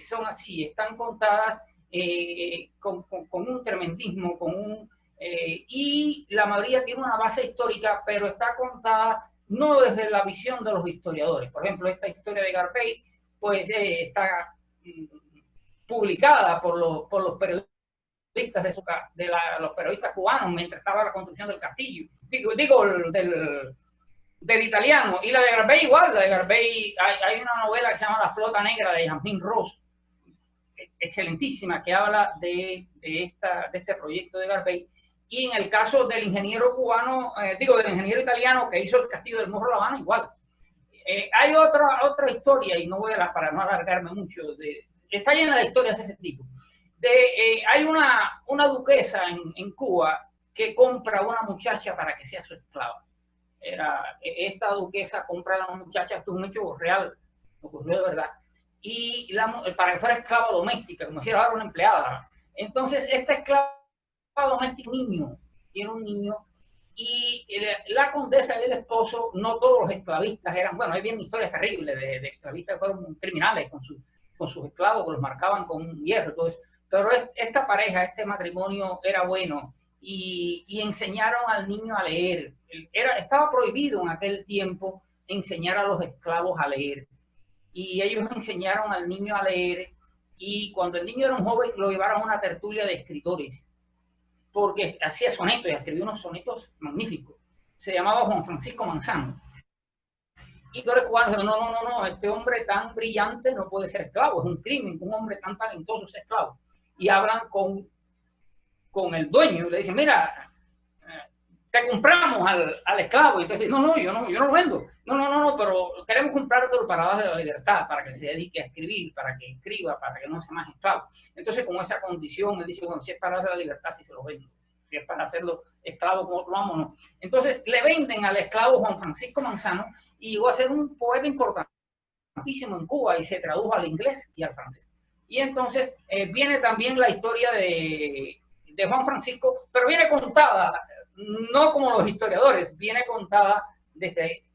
son así, están contadas con un tremendismo, y la mayoría tiene una base histórica, pero está contada no desde la visión de los historiadores. Por ejemplo, esta historia de Garvey, pues está publicada por los periodistas los periodistas cubanos mientras estaba la construcción del castillo, del italiano. Y la de Garvey igual, la de Garvey, hay una novela que se llama La Flota Negra, de Jasmine Ross, excelentísima, que habla de este proyecto de Garvey. Y en el caso del ingeniero cubano, del ingeniero italiano que hizo el castillo del Morro de La Habana, igual. Hay otra historia, y no voy para no alargarme mucho, está llena de historias de ese tipo. Hay una duquesa en Cuba que compra a una muchacha para que sea su esclava. esta duquesa compra a la muchacha, esto es un hecho real, ocurrió de verdad, y para que fuera esclava doméstica, como si era una empleada. Entonces, esta esclava doméstica, era un niño, y la condesa y el esposo, no todos los esclavistas eran, bueno, hay bien historias terribles de esclavistas que fueron criminales con sus esclavos, que los marcaban con hierro y todo eso, pero esta pareja, este matrimonio era bueno, y enseñaron al niño a leer. Estaba prohibido en aquel tiempo enseñar a los esclavos a leer, y ellos enseñaron al niño a leer, y cuando el niño era un joven lo llevaron a una tertulia de escritores, porque hacía sonetos y escribió unos sonetos magníficos. Se llamaba Juan Francisco Manzano. Y los cubanos, no, este hombre tan brillante no puede ser esclavo, es un crimen que un hombre tan talentoso sea esclavo. Y hablan con el dueño y le dicen, mira, te compramos al esclavo. Y entonces, no, yo no lo vendo. No, pero queremos comprártelo para darle la libertad, para que se dedique a escribir, para que escriba, para que no sea más esclavo. Entonces, con esa condición, él dice, bueno, si es para darle la libertad, sí se lo vendo. Si es para hacerlo esclavo con otro amo, no. Entonces, le venden al esclavo Juan Francisco Manzano, y llegó a ser un poeta importantísimo en Cuba, y se tradujo al inglés y al francés. Y entonces, viene también la historia de Juan Francisco, pero viene contada, no como los historiadores, viene contada desde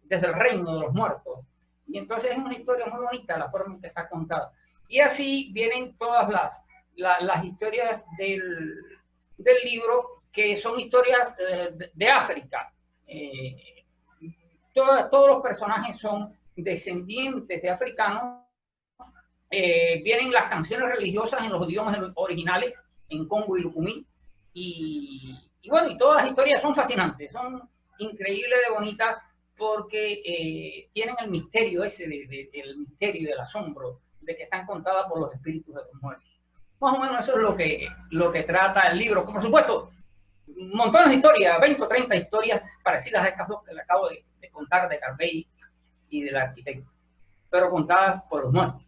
el reino de los muertos. Y entonces es una historia muy bonita la forma en que está contada. Y así vienen todas las historias del libro, que son historias de África. Todos los personajes son descendientes de africanos. Vienen las canciones religiosas en los idiomas originales, en Congo y Lucumí. Y bueno, y todas las historias son fascinantes, son increíbles de bonitas, porque tienen el misterio ese, el misterio del asombro, de que están contadas por los espíritus de los muertos. Más o menos eso es lo que trata el libro. Por supuesto, montones de historias, 20 o 30 historias parecidas a estas dos que le acabo de contar, de Carvey y del arquitecto, pero contadas por los muertos.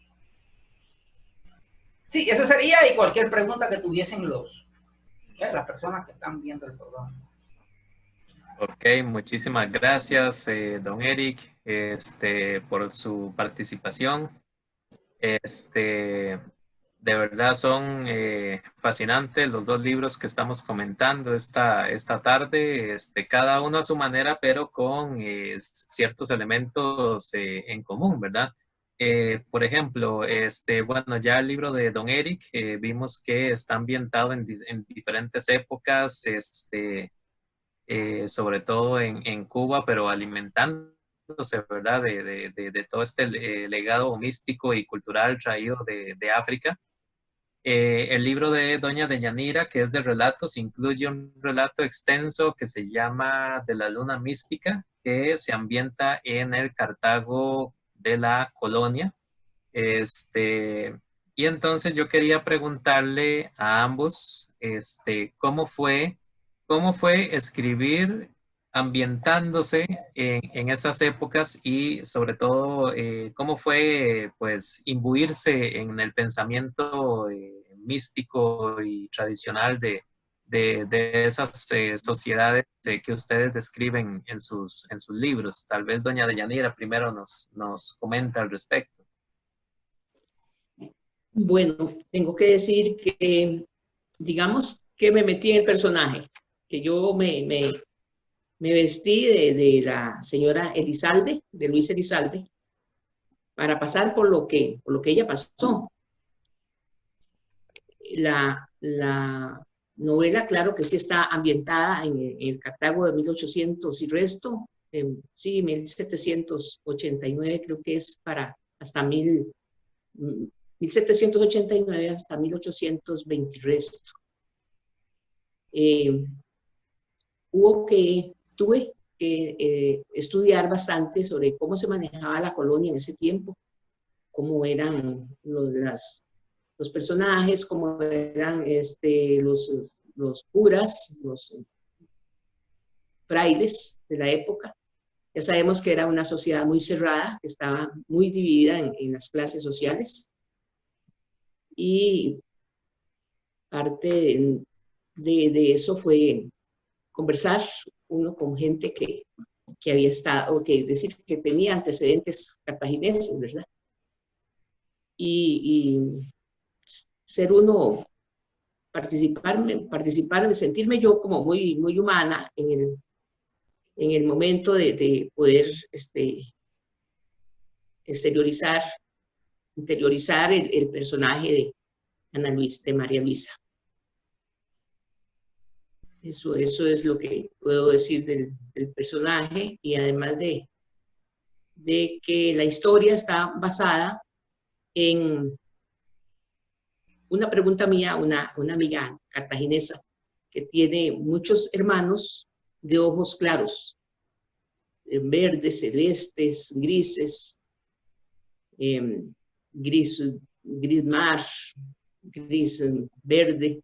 Sí, eso sería, y cualquier pregunta que tuviesen las personas que están viendo el programa. Ok, muchísimas gracias, don Eric, por su participación. De verdad son fascinantes los dos libros que estamos comentando esta tarde, cada uno a su manera, pero con ciertos elementos en común, ¿verdad? Por ejemplo, bueno, ya el libro de don Eric, vimos que está ambientado en diferentes épocas, sobre todo en Cuba, pero alimentándose, ¿verdad? De todo este legado místico y cultural traído de África. El libro de doña Deyanira, que es de relatos, incluye un relato extenso que se llama De la Luna Mística, que se ambienta en el Cartago de la Colonia. Y entonces yo quería preguntarle a ambos, ¿cómo fue escribir ambientándose en esas épocas, y sobre todo cómo fue pues imbuirse en el pensamiento místico y tradicional de esas sociedades que ustedes describen en sus libros? Tal vez doña Deyanira primero nos comenta al respecto. Bueno, tengo que decir que, digamos que me metí en el personaje, que yo me vestí de la señora Elizalde, de Luis Elizalde, para pasar por lo que ella pasó. La novela, claro que sí está ambientada en el Cartago de 1800 y resto, sí, 1789 creo que es, hasta 1789 hasta 1820 y resto. Tuve que estudiar bastante sobre cómo se manejaba la colonia en ese tiempo, cómo eran los personajes, cómo eran los curas, los frailes de la época. Ya sabemos que era una sociedad muy cerrada, que estaba muy dividida en las clases sociales. Y parte de eso fue conversar uno con gente que había estado, o que es decir, que tenía antecedentes cartagineses, ¿verdad? Y ser uno, participar, sentirme yo como muy, muy humana en el momento de poder interiorizar el personaje de Ana Luisa, de María Luisa. Eso es lo que puedo decir del personaje, y además de que la historia está basada en una pregunta mía, una amiga cartaginesa que tiene muchos hermanos de ojos claros, verdes, celestes, grises, gris mar, gris verde,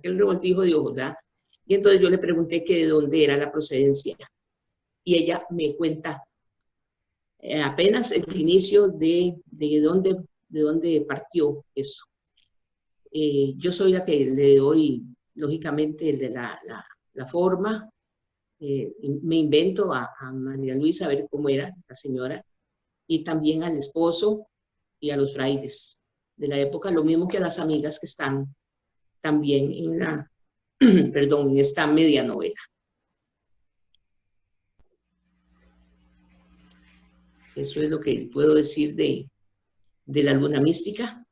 el revoltijo de ojos, ¿verdad? Y entonces yo le pregunté que de dónde era la procedencia, y ella me cuenta apenas el inicio de dónde partió eso. Yo soy la que le doy, lógicamente, el de la forma. Me invento a María Luisa a ver cómo era la señora, y también al esposo y a los frailes de la época, lo mismo que a las amigas que están también en esta media novela. Eso es lo que puedo decir de la luna mística.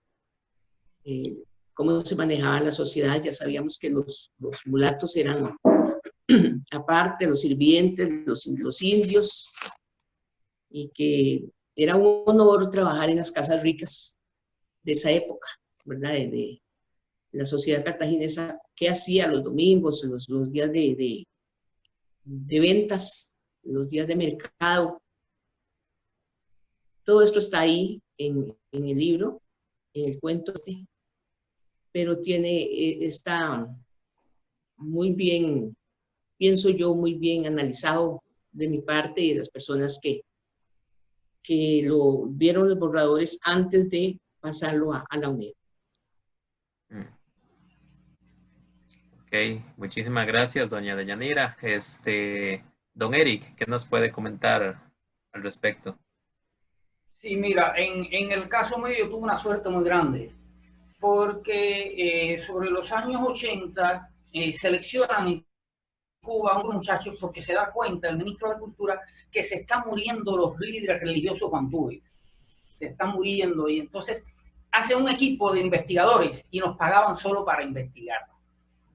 Cómo se manejaba la sociedad. Ya sabíamos que los mulatos eran aparte, los sirvientes, los indios, y que era un honor trabajar en las casas ricas de esa época, ¿verdad? De la sociedad cartaginesa. ¿Qué hacía los domingos, los días de ventas, los días de mercado? Todo esto está ahí en el libro, en el cuento, pero está muy bien, pienso yo, muy bien analizado de mi parte y de las personas que lo vieron los borradores antes de pasarlo a la UNED. Ok, muchísimas gracias, doña Deyanira. Don Eric, ¿qué nos puede comentar al respecto? Sí, mira, en el caso mío yo tuve una suerte muy grande, porque sobre los años 80 seleccionan en Cuba a unos muchachos porque se da cuenta el ministro de Cultura que se están muriendo los líderes religiosos bantúes, se están muriendo, y entonces hace un equipo de investigadores y nos pagaban solo para investigar.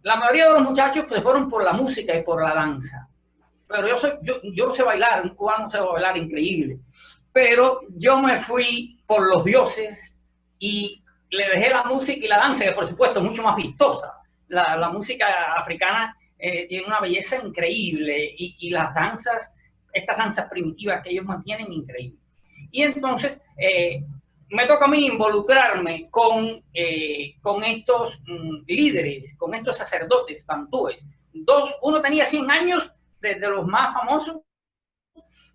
La mayoría de los muchachos pues, fueron por la música y por la danza, pero yo no sé bailar, un cubano sabe bailar increíble, pero yo me fui por los dioses y le dejé la música y la danza, que por supuesto es mucho más vistosa. La música africana tiene una belleza increíble, y las danzas, estas danzas primitivas que ellos mantienen, increíbles. Y entonces me toca a mí involucrarme con estos líderes, con estos sacerdotes bantúes. Uno tenía 100 años, de los más famosos,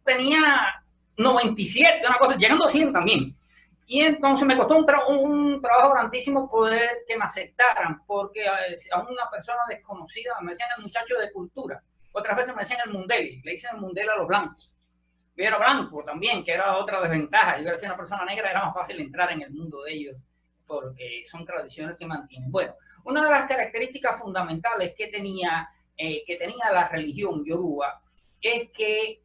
tenía 97, una cosa, llegando a 100 también. Y entonces me costó un trabajo grandísimo poder que me aceptaran, porque a una persona desconocida me decían el muchacho de cultura, otras veces me decían el mundel, le dicen el mundel a los blancos. Yo era blanco también, que era otra desventaja. Yo era una persona negra, era más fácil entrar en el mundo de ellos, porque son tradiciones que mantienen. Bueno, una de las características fundamentales que tenía la religión yoruba es que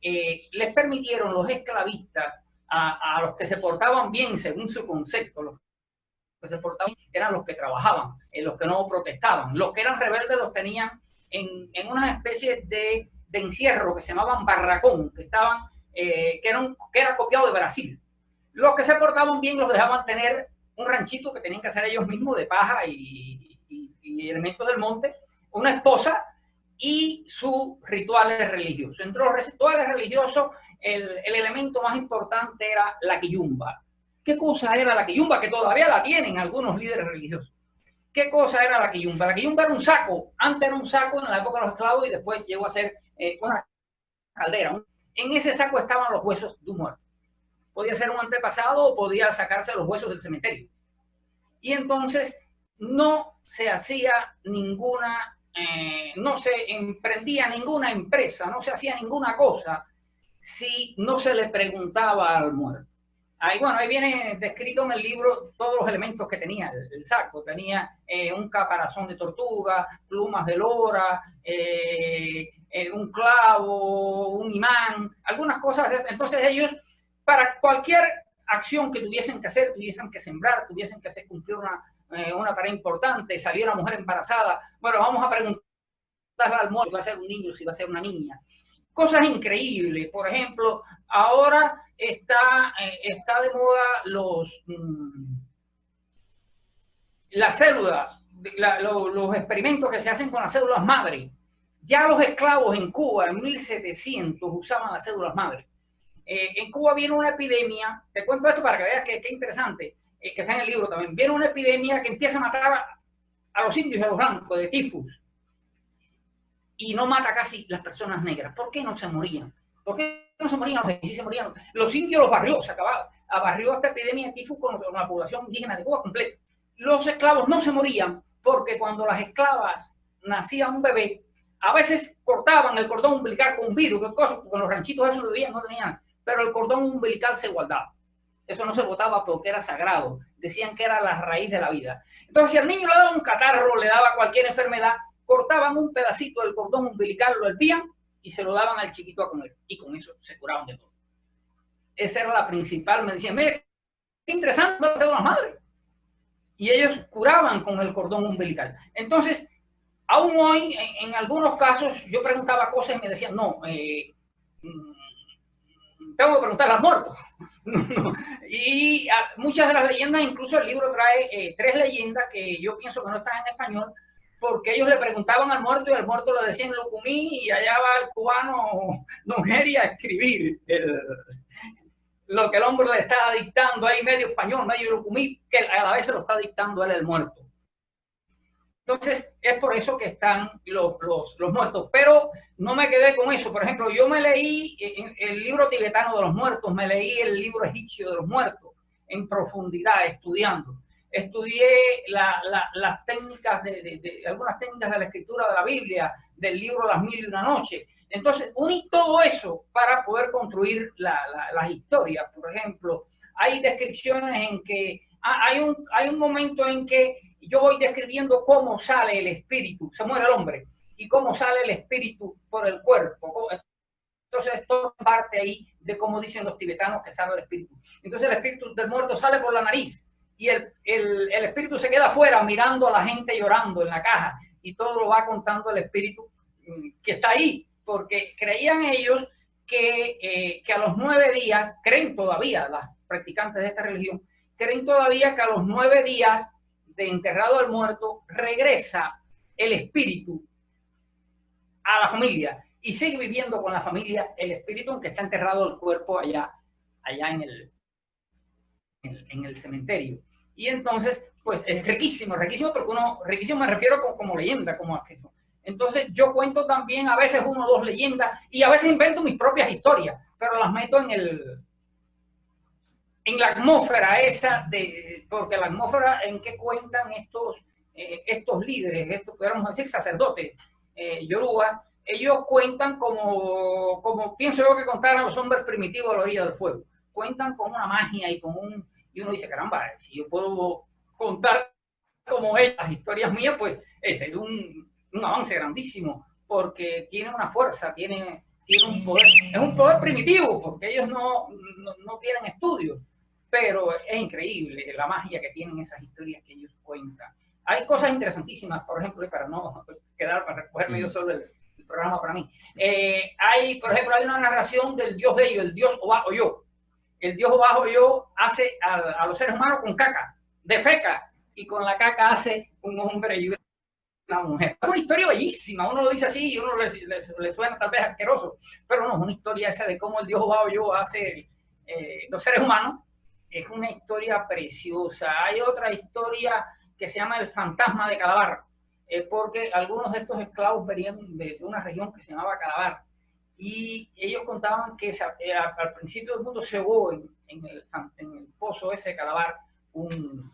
les permitieron los esclavistas a los que se portaban bien según su concepto, los que se portaban bien eran los que trabajaban, los que no protestaban. Los que eran rebeldes los tenían en unas especies de encierro que se llamaban barracón, que era copiado de Brasil. Los que se portaban bien los dejaban tener un ranchito que tenían que hacer ellos mismos de paja y elementos del monte, una esposa y sus rituales religiosos. Entre los rituales religiosos, el elemento más importante era la quillumba. ¿Qué cosa era la quillumba? Que todavía la tienen algunos líderes religiosos. ¿Qué cosa era la quillumba? La quillumba era un saco. Antes era un saco en la época de los esclavos y después llegó a ser una caldera. En ese saco estaban los huesos de un muerto. Podía ser un antepasado o podía sacarse los huesos del cementerio. Y entonces no se hacía ninguna no se emprendía ninguna empresa, no se hacía ninguna cosa si no se le preguntaba al muerto. Ahí, bueno, ahí viene descrito en el libro todos los elementos que tenía el saco. Tenía un caparazón de tortuga, plumas de lora, un clavo, un imán, algunas cosas. Entonces ellos, para cualquier acción que tuviesen que hacer, tuviesen que sembrar, tuviesen que hacer cumplir una tarea importante, saliera una mujer embarazada, bueno, vamos a preguntarle al muerto si va a ser un niño, si va a ser una niña. Cosas increíbles. Por ejemplo, ahora está de moda las células, los experimentos que se hacen con las células madre. Ya los esclavos en Cuba en 1700 usaban las células madre. En Cuba viene una epidemia, te cuento esto para que veas que interesante, que está en el libro también. Viene una epidemia que empieza a matar a los indios y a los blancos de tifus. Y no mata casi las personas negras. ¿Por qué no se morían? ¿Por qué no se morían? Sí se morían. Los indios los barrió, se acababa. Barrió esta epidemia de tifus con la población indígena de Cuba completa. Los esclavos no se morían porque cuando las esclavas nacían un bebé, a veces cortaban el cordón umbilical con un virus, qué cosa, porque en los ranchitos esos bebían, no tenían, pero el cordón umbilical se guardaba. Eso no se botaba porque era sagrado. Decían que era la raíz de la vida. Entonces, si al niño le daba un catarro, le daba cualquier enfermedad, cortaban un pedacito del cordón umbilical, lo hervían y se lo daban al chiquito a comer. Y con eso se curaban de todo. Esa era la principal medicina. Mire, qué interesante hacer las madres. Y ellos curaban con el cordón umbilical. Entonces, aún hoy, en algunos casos, yo preguntaba cosas y me decían, no, tengo que preguntarle al muerto. Y muchas de las leyendas, incluso el libro trae 3 leyendas que yo pienso que no están en español, porque ellos le preguntaban al muerto y al muerto le decían lucumí, y allá va el cubano Don Geri a escribir lo que el hombre le estaba dictando ahí, medio español, medio lucumí, que a la vez se lo está dictando él, el muerto. Entonces, es por eso que están los muertos. Pero no me quedé con eso. Por ejemplo, yo me leí el libro tibetano de los muertos, me leí el libro egipcio de los muertos en profundidad, estudiando. Estudié las técnicas algunas técnicas de la escritura de la Biblia, del libro Las Mil y una Noches. Entonces, uní todo eso para poder construir las historias. Por ejemplo, hay descripciones en que hay un momento en que yo voy describiendo cómo sale el espíritu, se muere el hombre, y cómo sale el espíritu por el cuerpo. Entonces, esto parte ahí de cómo dicen los tibetanos que sale el espíritu. Entonces, el espíritu del muerto sale por la nariz y el espíritu se queda afuera mirando a la gente llorando en la caja, y todo lo va contando el espíritu que está ahí, porque creían ellos que a los 9 días, creen todavía las practicantes de esta religión, creen todavía que a los 9 días de enterrado al muerto regresa el espíritu a la familia y sigue viviendo con la familia el espíritu, aunque está enterrado el cuerpo allá en el cementerio. Y entonces, pues es riquísimo, porque riquísimo me refiero como leyenda, como acto. Entonces yo cuento también a veces 1 o 2 leyendas y a veces invento mis propias historias, pero las meto en la atmósfera esa, porque la atmósfera en que cuentan estos líderes, podríamos decir sacerdotes, yorubas, ellos cuentan como pienso yo que contaran los hombres primitivos a la orilla del fuego. Cuentan con una magia y uno dice, caramba, si yo puedo contar como ellas las historias mías, pues es un avance grandísimo, porque tiene una fuerza, tiene un poder, es un poder primitivo, porque ellos no tienen estudios, pero es increíble la magia que tienen esas historias que ellos cuentan. Hay cosas interesantísimas, por ejemplo, para no para recogerme yo solo el programa para mí. Por ejemplo, hay una narración del dios de ellos, el dios Oba-Oyo. El dios Oba-Oyo hace a los seres humanos con caca, defeca, y con la caca hace un hombre y una mujer. Es una historia bellísima, uno lo dice así y uno le suena tal vez asqueroso, pero no, es una historia esa de cómo el dios Oba-Oyo hace los seres humanos. Es una historia preciosa. Hay otra historia que se llama El fantasma de Calabar, porque algunos de estos esclavos venían de una región que se llamaba Calabar, y ellos contaban que al principio del mundo se ahogó en el pozo ese de Calabar una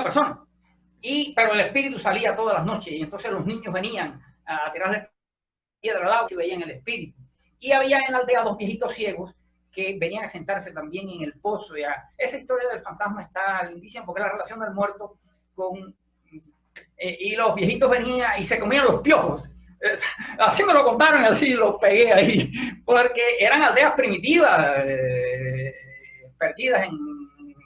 persona. pero el espíritu salía todas las noches y entonces los niños venían a tirarle piedra al agua y veían el espíritu. Y había en la aldea 2 viejitos ciegos que venían a sentarse también en el pozo. Ya. Esa historia del fantasma está lindísima porque es la relación del muerto con... y los viejitos venían y se comían los piojos. Así me lo contaron, así lo pegué ahí, porque eran aldeas primitivas, perdidas en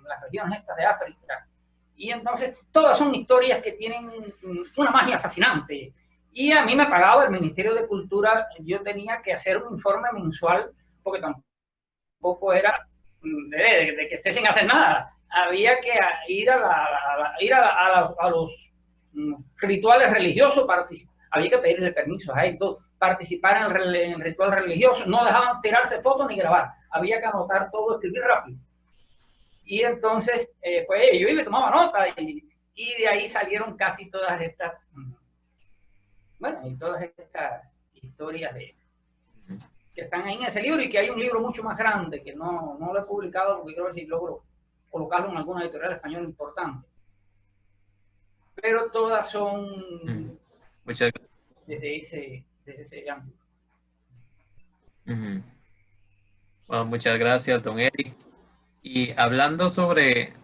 las regiones estas de África. Y entonces todas son historias que tienen una magia fascinante. Y a mí me pagaba el Ministerio de Cultura, yo tenía que hacer un informe mensual, porque tampoco era de que esté sin hacer nada. Había que ir a los rituales religiosos, había que pedirle permiso a ellos, participar en el ritual religioso, no dejaban tirarse fotos ni grabar, había que anotar todo, escribir rápido. Y entonces, pues yo iba y tomaba nota y de ahí salieron casi todas estas, bueno, y todas estas historias que están ahí en ese libro y que hay un libro mucho más grande que no lo he publicado porque quiero ver si logro colocarlo en alguna editorial española importante. Pero todas son muchas desde ese ámbito. Bueno, muchas gracias, don Eric. Y hablando sobre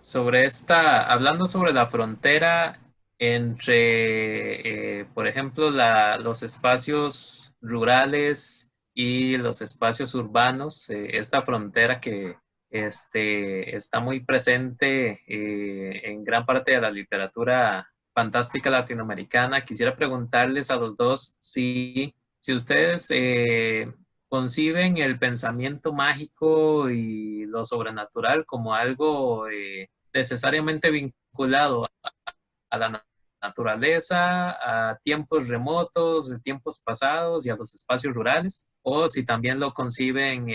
la frontera entre, por ejemplo, los espacios rurales y los espacios urbanos, esta frontera que está muy presente en gran parte de la literatura fantástica latinoamericana, quisiera preguntarles a los dos si ustedes conciben el pensamiento mágico y lo sobrenatural como algo necesariamente vinculado a la naturaleza, a tiempos remotos, tiempos pasados y a los espacios rurales, o si también lo conciben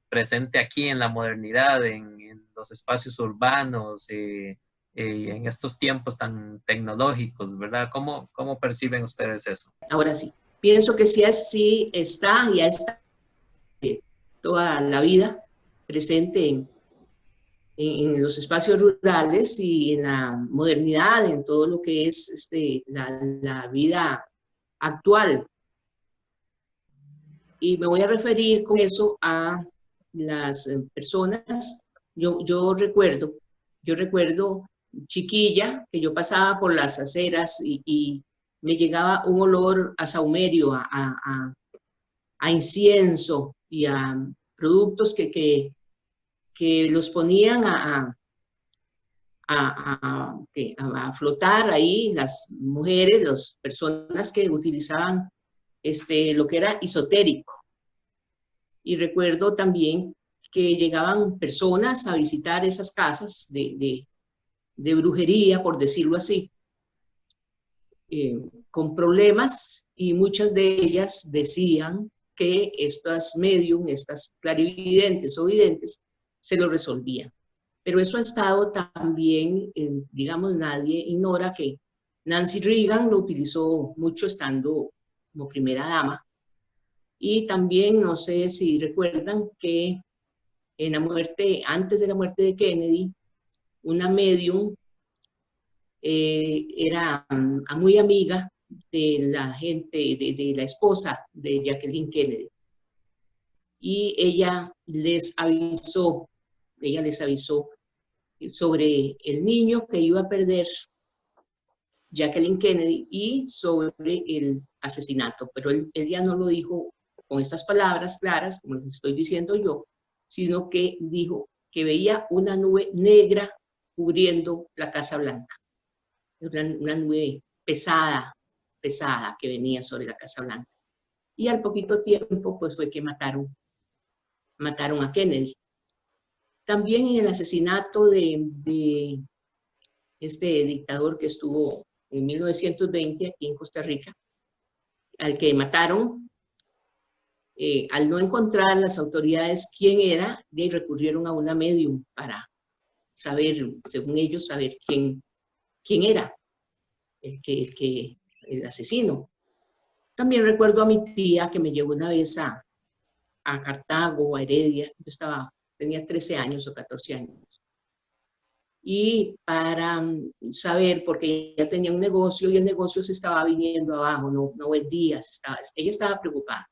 presente aquí en la modernidad, en los espacios urbanos, en estos tiempos tan tecnológicos, ¿verdad? ¿Cómo perciben ustedes eso? Ahora sí. Pienso que sí está y ha estado toda la vida presente en los espacios rurales y en la modernidad, en todo lo que es la vida actual. Y me voy a referir con eso a las personas. Yo recuerdo chiquilla que yo pasaba por las aceras y me llegaba un olor a sahumerio, a incienso y a productos que los ponían a flotar ahí las mujeres, las personas que utilizaban lo que era esotérico. Y recuerdo también que llegaban personas a visitar esas casas de brujería, por decirlo así, con problemas, y muchas de ellas decían que estas medium, estas clarividentes o videntes, se lo resolvían. Pero eso ha estado también, digamos, nadie ignora que Nancy Reagan lo utilizó mucho estando como primera dama. Y también, no sé si recuerdan que antes de la muerte de Kennedy, una medium era muy amiga de la gente, de la esposa de Jacqueline Kennedy. Y ella les avisó sobre el niño que iba a perder Jacqueline Kennedy y sobre el asesinato. Pero él ya no lo dijo con estas palabras claras, como les estoy diciendo yo, sino que dijo que veía una nube negra cubriendo la Casa Blanca. Una nube pesada que venía sobre la Casa Blanca. Y al poquito tiempo, pues fue que mataron a Kennedy. También en el asesinato de este dictador que estuvo en 1920 aquí en Costa Rica, al que mataron, al no encontrar las autoridades quién era, recurrieron a una medium para saber, según ellos, saber quién era el asesino. También recuerdo a mi tía que me llevó una vez a Cartago, a Heredia. Yo tenía 13 años o 14 años. y para saber, porque ella tenía un negocio y el negocio se estaba viniendo abajo, no vendía, ella estaba preocupada.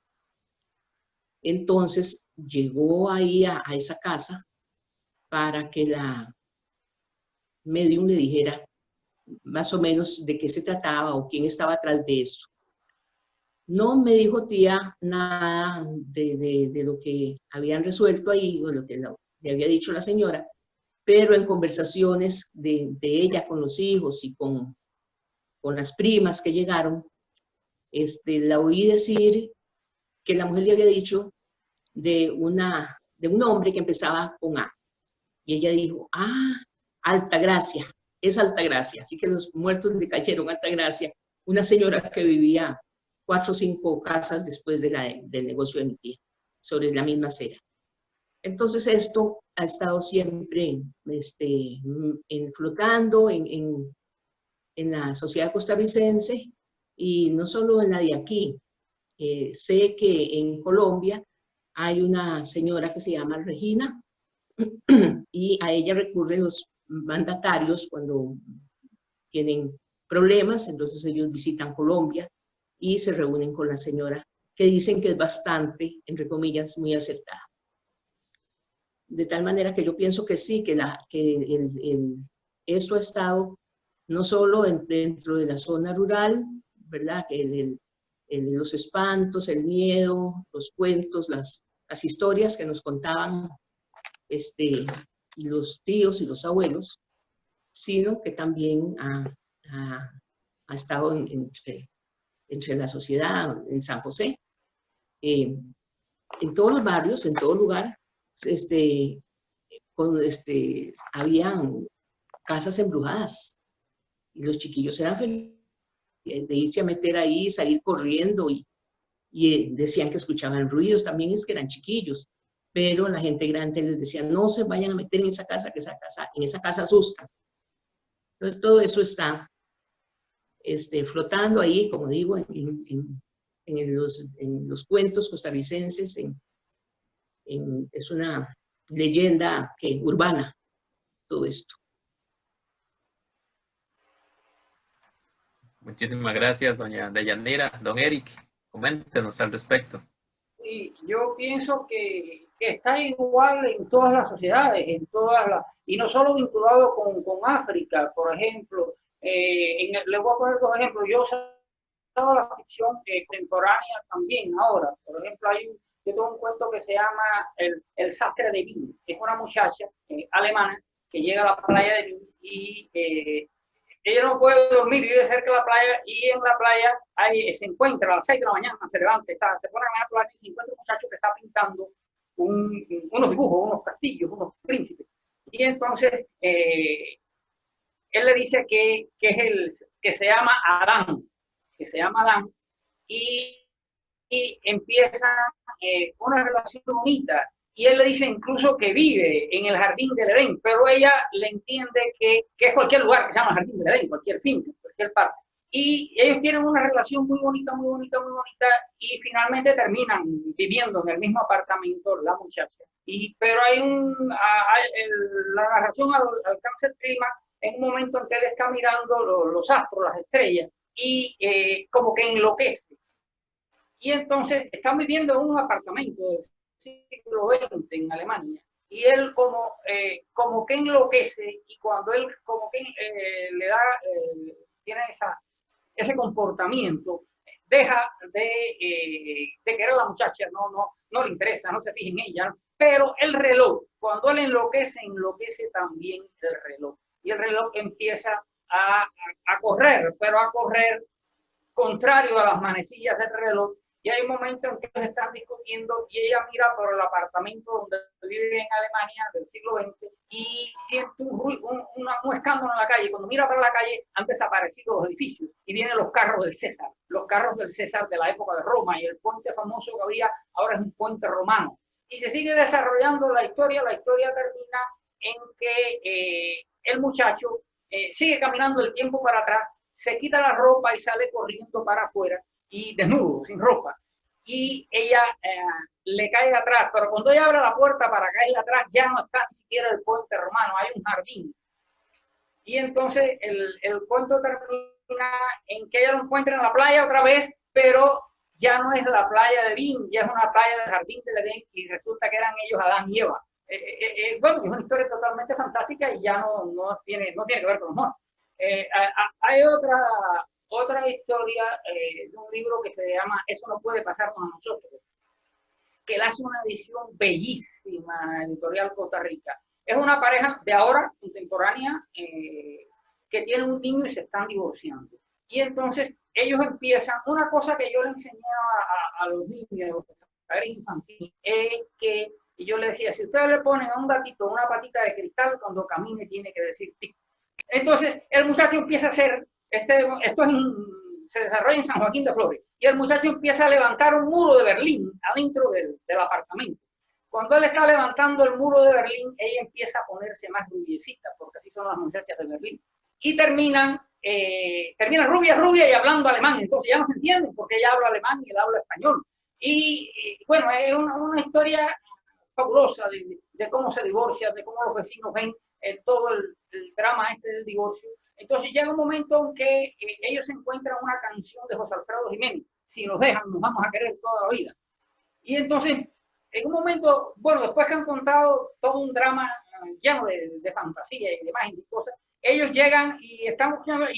Entonces llegó ahí a esa casa para que la medium le dijera más o menos de qué se trataba o quién estaba atrás de eso. No me dijo tía nada de lo que habían resuelto ahí, o lo que le había dicho la señora, pero en conversaciones de ella con los hijos y con las primas que llegaron, la oí decir que la mujer le había dicho de un hombre que empezaba con A. Y ella dijo, Altagracia, es Altagracia. Así que los muertos le cayeron Altagracia, una señora que vivía 4 o 5 casas después del negocio de mi tía, sobre la misma acera. Entonces esto ha estado siempre flotando en la sociedad costarricense y no solo en la de aquí. Sé que en Colombia hay una señora que se llama Regina y a ella recurren los mandatarios cuando tienen problemas, entonces ellos visitan Colombia y se reúnen con la señora, que dicen que es bastante, entre comillas, muy acertada. De tal manera que yo pienso que sí, que esto ha estado no solo dentro de la zona rural, ¿verdad? Que los espantos, el miedo, los cuentos, las historias que nos contaban los tíos y los abuelos, sino que también ha estado entre la sociedad, en San José, en todos los barrios, en todo lugar, habían casas embrujadas y los chiquillos eran felices de irse a meter ahí, salir corriendo y decían que escuchaban ruidos, también es que eran chiquillos, pero la gente grande les decía no se vayan a meter en esa casa, que en esa casa asustan. Entonces todo eso está flotando ahí, como digo, en los cuentos costarricenses, es una leyenda urbana, todo esto. Muchísimas gracias, doña Deyanira. Don Eric, coméntenos al respecto. Sí, yo pienso que está igual en todas las sociedades, y no solo vinculado con África, por ejemplo. Le voy a poner 2 ejemplos. Yo he usado la ficción contemporánea también ahora. Por ejemplo, yo tengo un cuento que se llama El sastre de Vins. Es una muchacha alemana que llega a la playa de Vins y ella no puede dormir, vive cerca de la playa y en la playa se encuentra a las 6 de la mañana, se levanta, se pone a la playa y se encuentra un muchacho que está pintando unos dibujos, unos castillos, unos príncipes. Y entonces él le dice que se llama Adán, y empieza una relación bonita. Y él le dice incluso que vive en el jardín del Edén, pero ella le entiende que es cualquier lugar que se llama jardín del Edén, cualquier finca, cualquier parte. Y ellos tienen una relación muy bonita, muy bonita, muy bonita, y finalmente terminan viviendo en el mismo apartamento la muchacha. Pero la narración alcanza el clima en un momento en que él está mirando los astros, las estrellas, y como que enloquece. Y entonces están viviendo en un apartamento del siglo XX en Alemania. Y él como que enloquece, y cuando él como que le da, tiene ese comportamiento, deja de querer a la muchacha, no le interesa, no se fija en ella, ¿no? Pero el reloj, cuando él enloquece también el reloj. Y el reloj empieza a correr, pero a correr contrario a las manecillas del reloj. Y hay momentos en que ellos están discutiendo y ella mira por el apartamento donde vive en Alemania del siglo XX y siente un escándalo en la calle. Cuando mira para la calle han desaparecido los edificios y vienen los carros del César de la época de Roma, y el puente famoso que había ahora es un puente romano. Y se sigue desarrollando la historia termina en que el muchacho sigue caminando el tiempo para atrás, se quita la ropa y sale corriendo para afuera, y desnudo, sin ropa. Y ella le cae atrás, pero cuando ella abre la puerta para caerle atrás, ya no está ni siquiera el puente romano, hay un jardín Y entonces el cuento termina en que ella lo encuentra en la playa otra vez, pero ya no es la playa de Vin, ya es una playa del jardín del Edén, y resulta que eran ellos Adán y Eva. Bueno, es una historia totalmente fantástica y ya no tiene que ver con humor. Hay otra historia de un libro que se llama Eso no puede pasarnos a nosotros, que él hace una edición bellísima, editorial Costa Rica. Es una pareja de ahora, contemporánea, que tiene un niño y se están divorciando. Y entonces ellos empiezan, una cosa que yo le enseñaba a los niños, a los padres infantiles, es que yo le decía, si ustedes le ponen a un gatito una patita de cristal, cuando camine tiene que decir tic. Entonces el muchacho empieza a hacer, se desarrolla en San Joaquín de Flores, y el muchacho empieza a levantar un muro de Berlín adentro del apartamento. Cuando él está levantando el muro de Berlín, ella empieza a ponerse más rubiecita, porque así son las muchachas de Berlín. Y terminan rubia y hablando alemán. Entonces ya no se entienden porque ella habla alemán y él habla español. Y bueno, es una historia fabulosa de cómo se divorcia, de cómo los vecinos ven todo el drama del divorcio. Entonces llega un momento en que ellos encuentran una canción de José Alfredo Jiménez: si nos dejan, nos vamos a querer toda la vida. Y entonces, en un momento, bueno, después que han contado todo un drama lleno de fantasía y de imágenes y cosas, ellos llegan y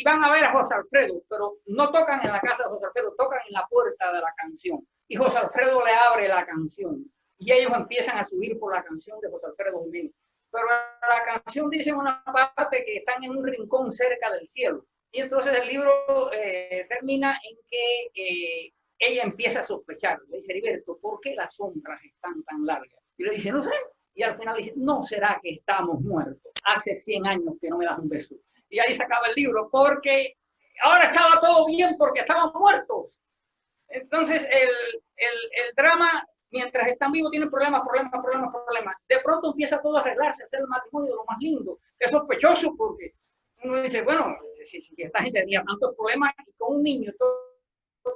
van a ver a José Alfredo, pero no tocan en la casa de José Alfredo, tocan en la puerta de la canción. Y José Alfredo le abre la canción. Y ellos empiezan a subir por la canción de José Alfredo Jiménez. Pero la canción dice en una parte que están en un rincón cerca del cielo. Y entonces el libro termina en que ella empieza a sospechar. Le dice: Heriberto, ¿por qué las sombras están tan largas? Y le dice: no sé. Y al final dice: ¿no será que estamos muertos? Hace 100 años que no me das un beso. Y ahí se acaba el libro, porque ahora estaba todo bien porque estaban muertos. Entonces el drama, mientras están vivos, tienen problemas. De pronto empieza todo a arreglarse, a hacer el matrimonio lo más lindo. Es sospechoso porque uno dice, bueno, si esta gente tenía tantos problemas, y con un niño,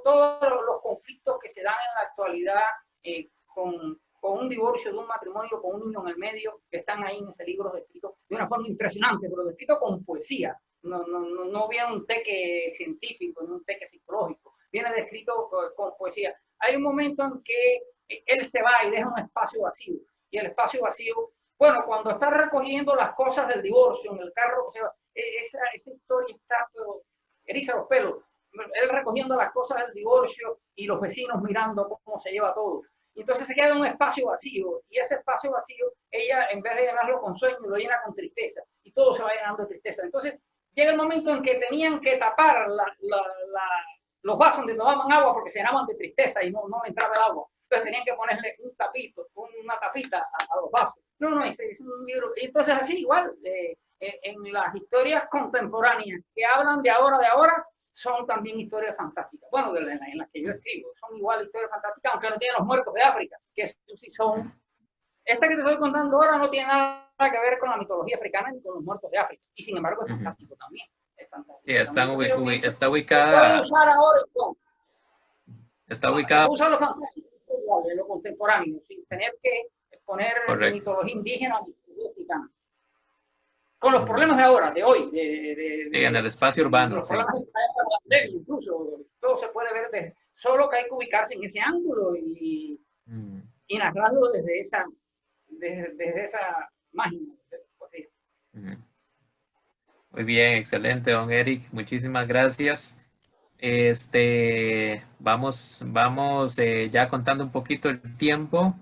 todos los conflictos que se dan en la actualidad con un divorcio, de un matrimonio, con un niño en el medio, que están ahí en ese libro descrito de una forma impresionante, pero descrito con poesía. No viene un teque científico, ni un teque psicológico, viene descrito con poesía. Hay un momento en que él se va y deja un espacio vacío, y el espacio vacío, bueno, cuando está recogiendo las cosas del divorcio en el carro, esa historia está, pero eriza los pelos. Él recogiendo las cosas del divorcio y los vecinos mirando cómo se lleva todo. Y entonces se queda en un espacio vacío, y ese espacio vacío, ella, en vez de llenarlo con sueño, lo llena con tristeza, y todo se va llenando de tristeza. Entonces llega el momento en que tenían que tapar los vasos donde tomaban agua, porque se llenaban de tristeza y no entraba el agua. Entonces tenían que ponerle un tapito, una tapita a los vasos. No, es un libro. Y entonces así igual, en las historias contemporáneas que hablan de ahora, son también historias fantásticas. Bueno, en las que yo escribo, son igual historias fantásticas, aunque no tienen los muertos de África, que eso sí son. Esta que te estoy contando ahora no tiene nada que ver con la mitología africana ni con los muertos de África, y sin embargo es fantástico también. Es fantástico. Sí, está ubicada. Se puede usar ahora, Está ubicada. Se puede usar lo fantástico de lo contemporáneo, sin tener que poner mitología indígena o mitología africana. Con los problemas de ahora, de hoy. Sí, en el espacio urbano. Los problemas de la pandemia, incluso. Todo se puede ver solo que hay que ubicarse en ese ángulo y narrarlo desde esa máquina. Muy bien, excelente, don Eric. Muchísimas gracias. Vamos ya contando un poquito el tiempo.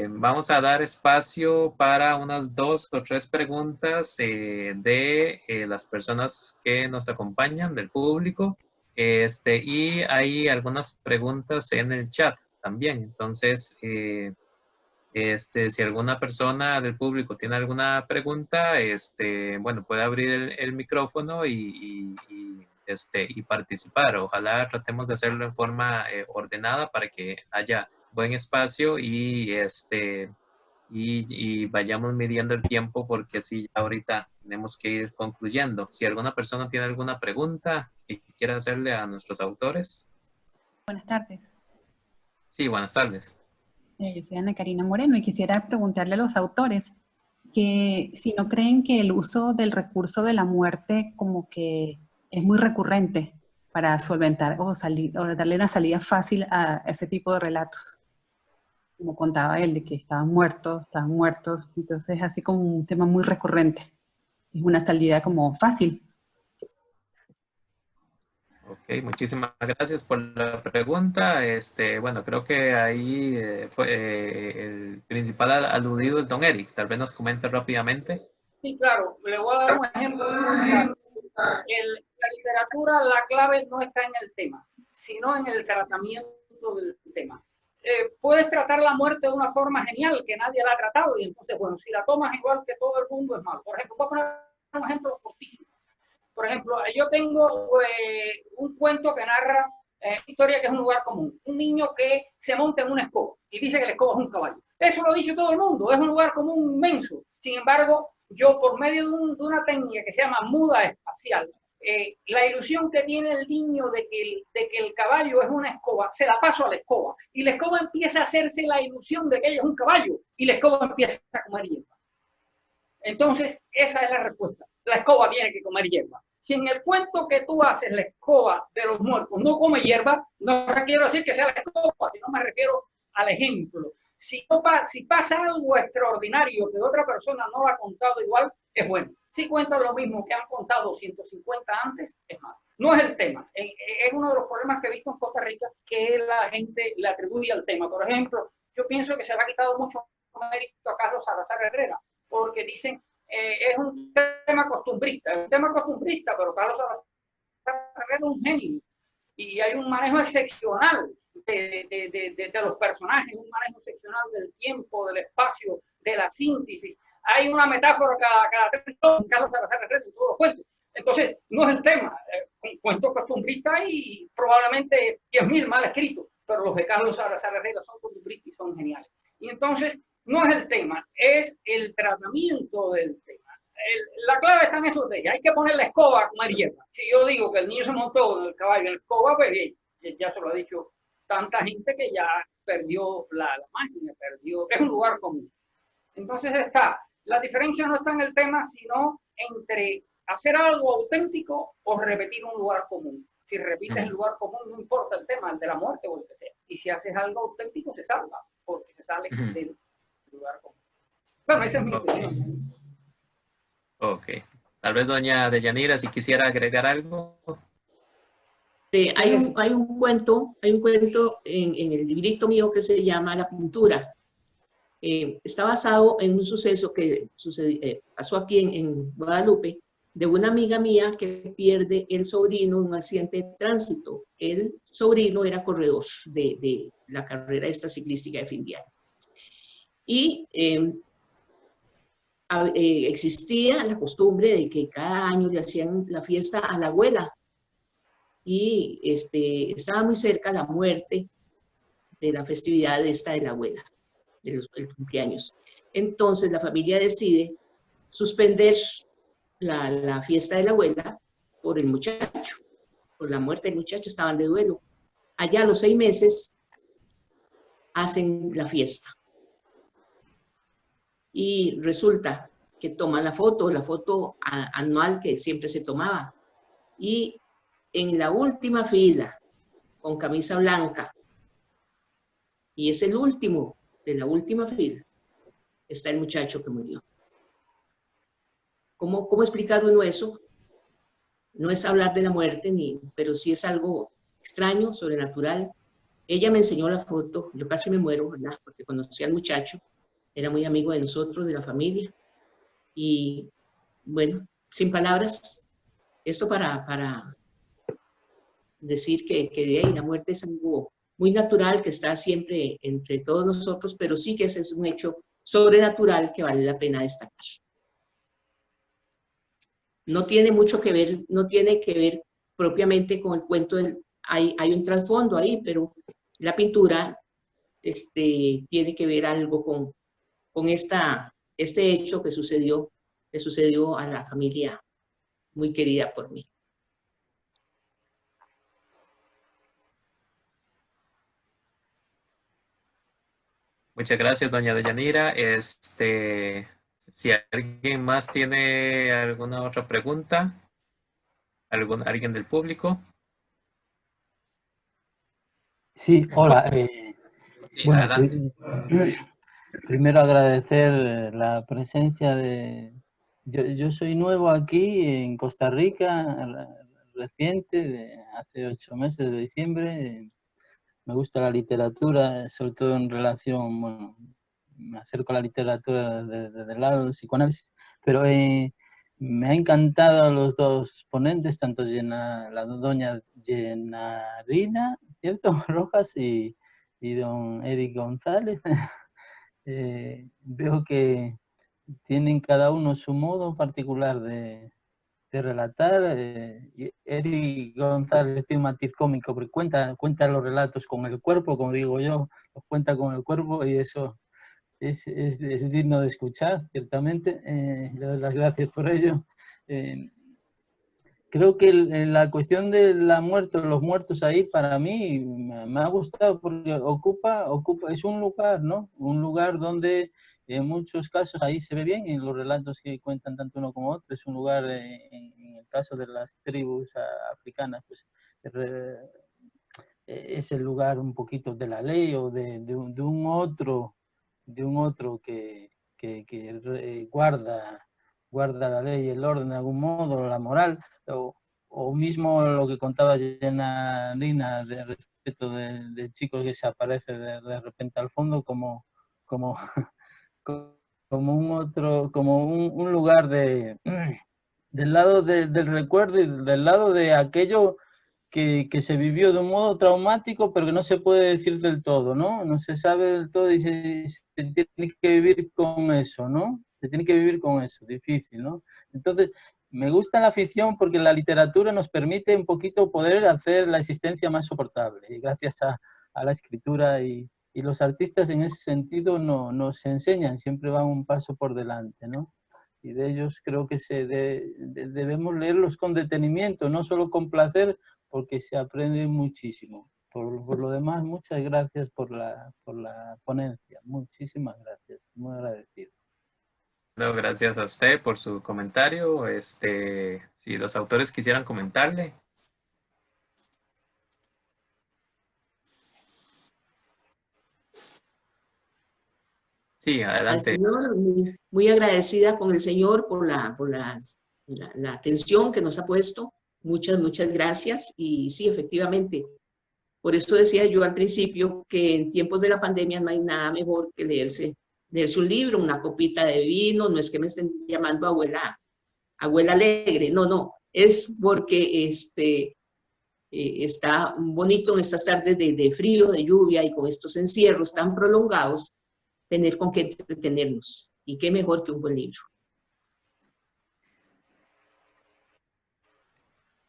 Vamos a dar espacio para unas 2 o 3 preguntas de las personas que nos acompañan, del público. Y hay algunas preguntas en el chat también. Entonces, si alguna persona del público tiene alguna pregunta, bueno, puede abrir el micrófono y participar. Ojalá tratemos de hacerlo en forma ordenada para que haya buen espacio y vayamos midiendo el tiempo, porque sí, ahorita tenemos que ir concluyendo. Si alguna persona tiene alguna pregunta que quiera hacerle a nuestros autores. Buenas tardes. Sí, buenas tardes. Yo soy Ana Karina Moreno y quisiera preguntarle a los autores que si no creen que el uso del recurso de la muerte como que es muy recurrente para solventar o, salir, o darle una salida fácil a ese tipo de relatos. Como contaba él, de que estaban muertos, entonces es así como un tema muy recurrente. Es una salida como fácil. Ok, muchísimas gracias por la pregunta. Bueno, creo que ahí el principal aludido es don Eric. Tal vez nos comente rápidamente. Sí, claro. Le voy a dar un ejemplo. La literatura, la clave no está en el tema, sino en el tratamiento del tema. Puedes tratar la muerte de una forma genial que nadie la ha tratado y entonces, bueno, si la tomas igual que todo el mundo es malo. Por ejemplo, voy a poner un ejemplo cortísimo. Por ejemplo, yo tengo un cuento que narra historia que es un lugar común. Un niño que se monta en una escoba y dice que la escoba es un caballo. Eso lo dice todo el mundo, es un lugar común inmenso. Sin embargo, yo por medio de una técnica que se llama muda espacial, la ilusión que tiene el niño de que el caballo es una escoba, se la paso a la escoba. Y la escoba empieza a hacerse la ilusión de que ella es un caballo y la escoba empieza a comer hierba. Entonces, esa es la respuesta. La escoba tiene que comer hierba. Si en el cuento que tú haces, la escoba de los muertos no come hierba, no quiero decir que sea la escoba, sino me refiero al ejemplo. Si pasa algo extraordinario que otra persona no lo ha contado igual, es bueno. Si cuentan lo mismo que han contado 150 antes, es malo. No es el tema. Es uno de los problemas que he visto en Costa Rica, que la gente le atribuye al tema. Por ejemplo, yo pienso que se le ha quitado mucho mérito a Carlos Salazar Herrera, porque dicen es un tema costumbrista, pero Carlos Salazar es un genio y hay un manejo excepcional de los personajes, un manejo excepcional del tiempo, del espacio, de la síntesis. Hay una metáfora cada 3 minutos en Carlos Salazar Herrera en todos los cuentos. Entonces, no es el tema. Cuentos costumbristas y probablemente 10.000 mal escritos, pero los de Carlos Salazar Herrera son costumbristas y son geniales. Y entonces, no es el tema, es el tratamiento del tema. La clave está en esos de hay que poner la escoba a comer hierba. Si yo digo que el niño se montó en el caballo en la escoba, pues bien, ya se lo ha dicho tanta gente que ya perdió la máquina, es un lugar común. Entonces la diferencia no está en el tema, sino entre hacer algo auténtico o repetir un lugar común. Si repites el lugar común, no importa el tema, el de la muerte o el que sea. Y si haces algo auténtico, se salva, porque se sale del lugar común. Bueno, esa es mi opinión. Ok. Tal vez doña Deyanira, si quisiera agregar algo. Hay un cuento en el librito mío que se llama La Pintura. Está basado en un suceso que pasó aquí en Guadalupe, de una amiga mía que pierde el sobrino en un accidente de tránsito. El sobrino era corredor de la carrera esta ciclística de fin de año. Y existía la costumbre de que cada año le hacían la fiesta a la abuela. Y estaba muy cerca la muerte de la festividad esta de la abuela, del cumpleaños. Entonces la familia decide suspender la fiesta de la abuela por el muchacho, por la muerte del muchacho, estaban de duelo. Allá a los 6 meses hacen la fiesta. Y resulta que toman la foto anual que siempre se tomaba. Y en la última fila, con camisa blanca, y es el último de la última fila, está el muchacho que murió. ¿Cómo explicar uno eso? No es hablar de la muerte, pero sí es algo extraño, sobrenatural. Ella me enseñó la foto, yo casi me muero, ¿verdad? Porque conocí al muchacho, era muy amigo de nosotros, de la familia. Y bueno, sin palabras, esto para decir que la muerte es algo muy natural, que está siempre entre todos nosotros, pero sí que ese es un hecho sobrenatural que vale la pena destacar. No tiene mucho que ver, no tiene que ver propiamente con el cuento, hay un trasfondo ahí, pero la pintura tiene que ver algo con este hecho que sucedió a la familia muy querida por mí. Muchas gracias, doña Deyanira. Si alguien más tiene alguna otra pregunta, alguien del público. Sí, hola. Sí, Bueno, adelante. primero agradecer la presencia de... Yo soy nuevo aquí en Costa Rica, reciente, hace 8 meses de diciembre. Me gusta la literatura, sobre todo en relación, bueno, me acerco a la literatura desde el lado del psicoanálisis, pero me ha encantado los dos ponentes, tanto la doña Llenarina, ¿cierto? Rojas y don Eric González. Veo que tienen cada uno su modo particular de relatar. Y Eric González tiene un matiz cómico, porque cuenta los relatos con el cuerpo, como digo yo, los cuenta con el cuerpo y eso es digno de escuchar, ciertamente. Le doy las gracias por ello. Creo que la cuestión de los muertos ahí, para mí me ha gustado porque es un lugar, ¿no? Un lugar donde en muchos casos ahí se ve bien en los relatos que cuentan tanto uno como otro. Es un lugar, en el caso de las tribus africanas, pues es el lugar un poquito de la ley o de un otro que guarda la ley, el orden de algún modo, la moral, o mismo lo que contaba Jenna Lina de respecto de chicos que se aparece de repente al fondo como, como un lugar del lado del recuerdo y del lado de aquello que se vivió de un modo traumático, pero que no se puede decir del todo, ¿no? No se sabe del todo y se tiene que vivir con eso, ¿no? Se tiene que vivir con eso, difícil, ¿no? Entonces, me gusta la ficción porque la literatura nos permite un poquito poder hacer la existencia más soportable, y gracias a la escritura y los artistas en ese sentido nos enseñan, siempre van un paso por delante, ¿no? Y de ellos creo que debemos leerlos con detenimiento, no solo con placer, porque se aprende muchísimo. Por lo demás, muchas gracias por la ponencia. Muchísimas gracias. Muy agradecido. No, gracias a usted por su comentario. Si los autores quisieran comentarle. Sí, adelante. Al señor, muy agradecida con el señor por la atención que nos ha puesto. Muchas gracias. Y sí, efectivamente, por eso decía yo al principio que en tiempos de la pandemia no hay nada mejor que leerse un libro, una copita de vino. No es que me estén llamando abuela alegre, no, es porque está bonito en estas tardes de frío, de lluvia y con estos encierros tan prolongados, tener con qué entretenernos. Y qué mejor que un buen libro.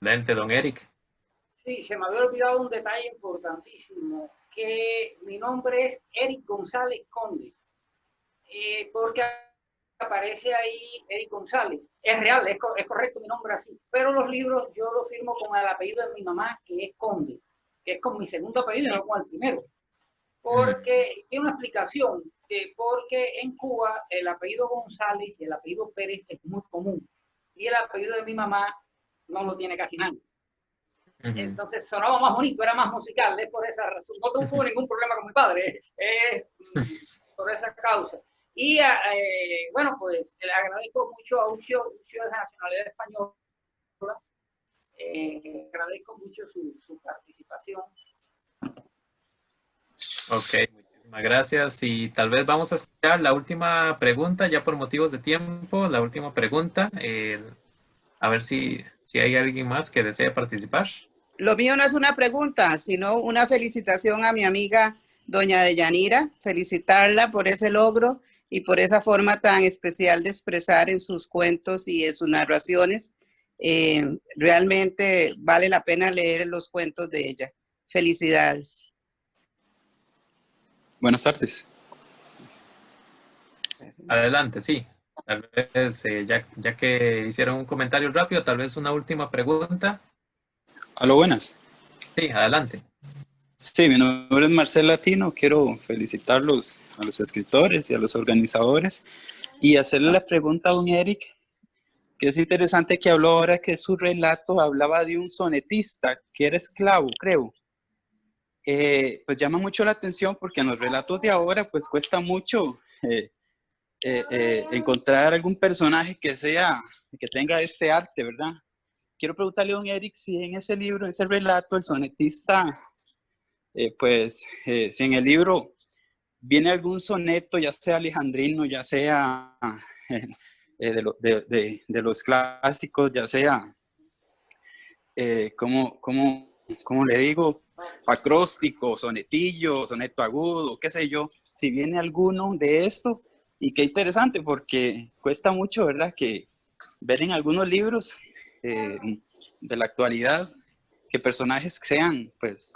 Adelante, don Eric. Sí, se me había olvidado un detalle importantísimo, que mi nombre es Eric González Conde, porque aparece ahí Eric González. Es real, es correcto mi nombre así, pero los libros yo los firmo con el apellido de mi mamá, que es Conde, que es con mi segundo apellido y no con el primero. Porque tiene una explicación, porque en Cuba el apellido González y el apellido Pérez es muy común, y el apellido de mi mamá no lo tiene casi nadie. Entonces sonaba más bonito, era más musical, es por esa razón. No tuvo ningún problema con mi padre, es por esa causa. Y bueno, pues le agradezco mucho a Ucio de nacionalidad española, agradezco mucho su participación. Ok, muchísimas gracias. Y tal vez vamos a escuchar la última pregunta, ya por motivos de tiempo, la última pregunta. A ver si hay alguien más que desee participar. Lo mío no es una pregunta, sino una felicitación a mi amiga doña Deyanira, felicitarla por ese logro y por esa forma tan especial de expresar en sus cuentos y en sus narraciones. Realmente vale la pena leer los cuentos de ella. Felicidades. Buenas tardes. Adelante, sí. Tal vez, ya que hicieron un comentario rápido, tal vez una última pregunta. Aló, buenas. Sí, adelante. Sí, mi nombre es Marcel Latino. Quiero felicitarlos a los escritores y a los organizadores Y hacerle la pregunta a don Eric, que es interesante que habló ahora que su relato hablaba de un sonetista que era esclavo, creo. Pues llama mucho la atención porque en los relatos de ahora pues cuesta mucho encontrar algún personaje que tenga este arte, ¿verdad? Quiero preguntarle a don Eric si en ese libro, en ese relato, el sonetista, si en el libro viene algún soneto, ya sea alejandrino, ya sea de los clásicos, ya sea, ¿cómo le digo? Acróstico, sonetillo, soneto agudo, qué sé yo, si viene alguno de esto, y qué interesante, porque cuesta mucho, ¿verdad?, que ver en algunos libros de la actualidad que personajes sean, pues,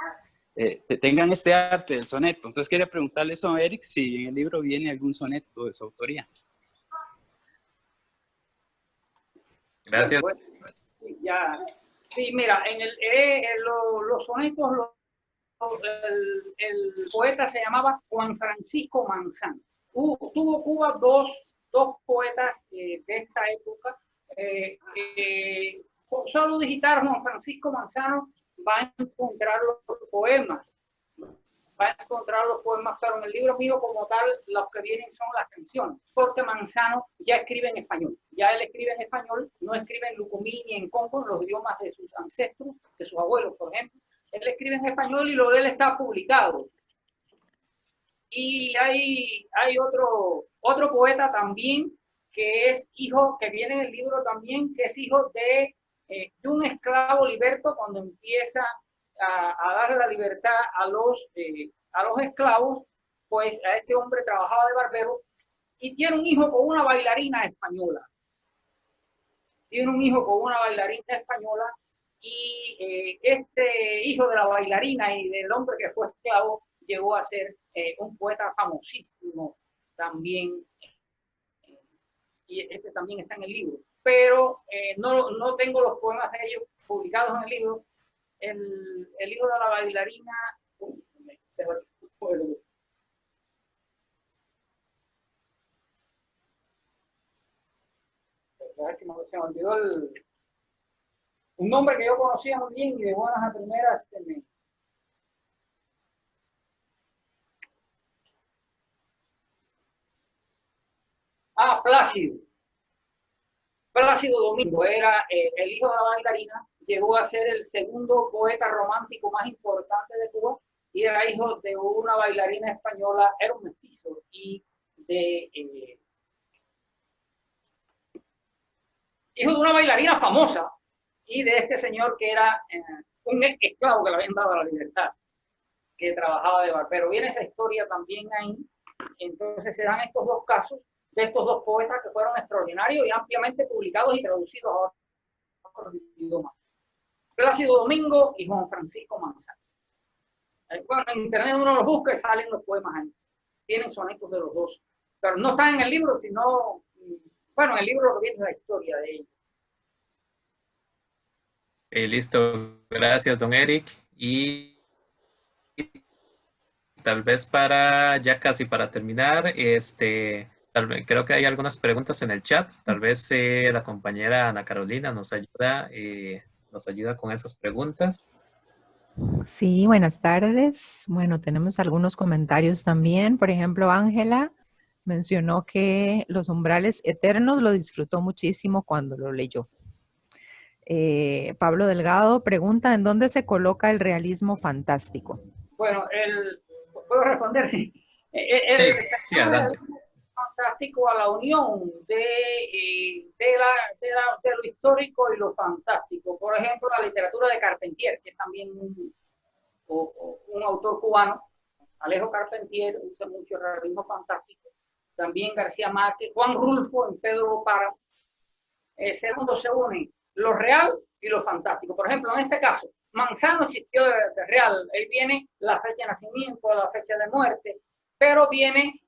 tengan este arte del soneto. Entonces quería preguntarle eso a Eric, si en el libro viene algún soneto de su autoría. Gracias. Bueno, ya. Sí, mira, los sonetos, el poeta se llamaba Juan Francisco Manzano. Tuvo Cuba dos poetas de esta época. Solo digitar Juan Francisco Manzano va a encontrar los poemas. Va a encontrar los poemas, pero en el libro mío como tal, los que vienen son las canciones, porque Manzano ya escribe en español. Ya él escribe en español, no escribe en lucumí ni en congo, los idiomas de sus ancestros, de sus abuelos, por ejemplo. Él escribe en español y lo de él está publicado. Y hay otro poeta también, que es hijo, que viene en el libro también, que es hijo de un esclavo liberto cuando empieza a dar la libertad a los esclavos. Pues a este hombre trabajaba de barbero y tiene un hijo con una bailarina española. Tiene un hijo con una bailarina española y este hijo de la bailarina y del hombre que fue esclavo llegó a ser un poeta famosísimo también, y ese también está en el libro, pero no tengo los poemas de ellos publicados en el libro. El hijo de la bailarina, se me olvidó un nombre que yo conocía muy bien y de buenas a primeras Plácido. Plácido Domingo era el hijo de la bailarina, llegó a ser el segundo poeta romántico más importante de Cuba y era hijo de una bailarina española, era un mestizo, y hijo de una bailarina famosa y de este señor que era un esclavo que le habían dado la libertad, que trabajaba de barbero. Viene esa historia también ahí. Entonces se dan estos dos casos de estos dos poetas que fueron extraordinarios y ampliamente publicados y traducidos a otros idiomas. Plácido Domingo y Juan Francisco Manzano. Bueno, en internet uno los busca y salen los poemas ahí. Tienen sonetos de los dos. Pero no están en el libro, sino, bueno, en el libro lo que viene es la historia de ellos. Listo, gracias, don Eric. Y tal vez ya casi para terminar, creo que hay algunas preguntas en el chat. Tal vez la compañera Ana Carolina nos ayuda con esas preguntas. Sí, buenas tardes. Bueno, tenemos algunos comentarios también. Por ejemplo, Ángela mencionó que Los umbrales eternos lo disfrutó muchísimo cuando lo leyó. Pablo Delgado pregunta, ¿en dónde se coloca el realismo fantástico? Bueno, ¿puedo responder? Sí. Sí, adelante. Fantástico a la unión de lo histórico y lo fantástico. Por ejemplo, la literatura de Carpentier, que es también un autor cubano. Alejo Carpentier usa mucho el realismo fantástico. También García Márquez, Juan Rulfo en Pedro Páramo. Segundo se une lo real y lo fantástico. Por ejemplo, en este caso, Manzano existió de real. Ahí viene la fecha de nacimiento, la fecha de muerte, pero viene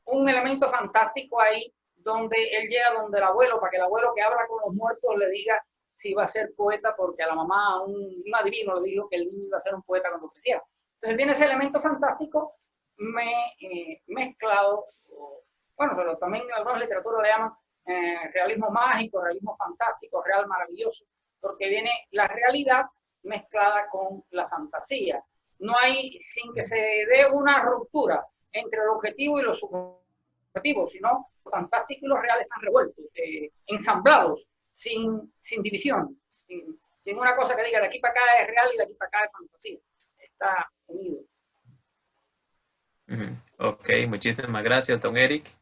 un elemento fantástico ahí donde él llega donde el abuelo, para que el abuelo que habla con los muertos le diga si va a ser poeta, porque a la mamá, un adivino le dijo que el niño iba a ser un poeta cuando creciera. Entonces viene ese elemento fantástico mezclado bueno, pero también en algunas literaturas le llaman realismo mágico, realismo fantástico, real maravilloso, porque viene la realidad mezclada con la fantasía. No hay, sin que se dé una ruptura entre el objetivo y lo subjetivo, sino lo fantástico y lo real están revueltos, ensamblados, sin división, sin una cosa que diga de aquí para acá es real y de aquí para acá es fantasía. Está unido. Ok, muchísimas gracias, don Eric.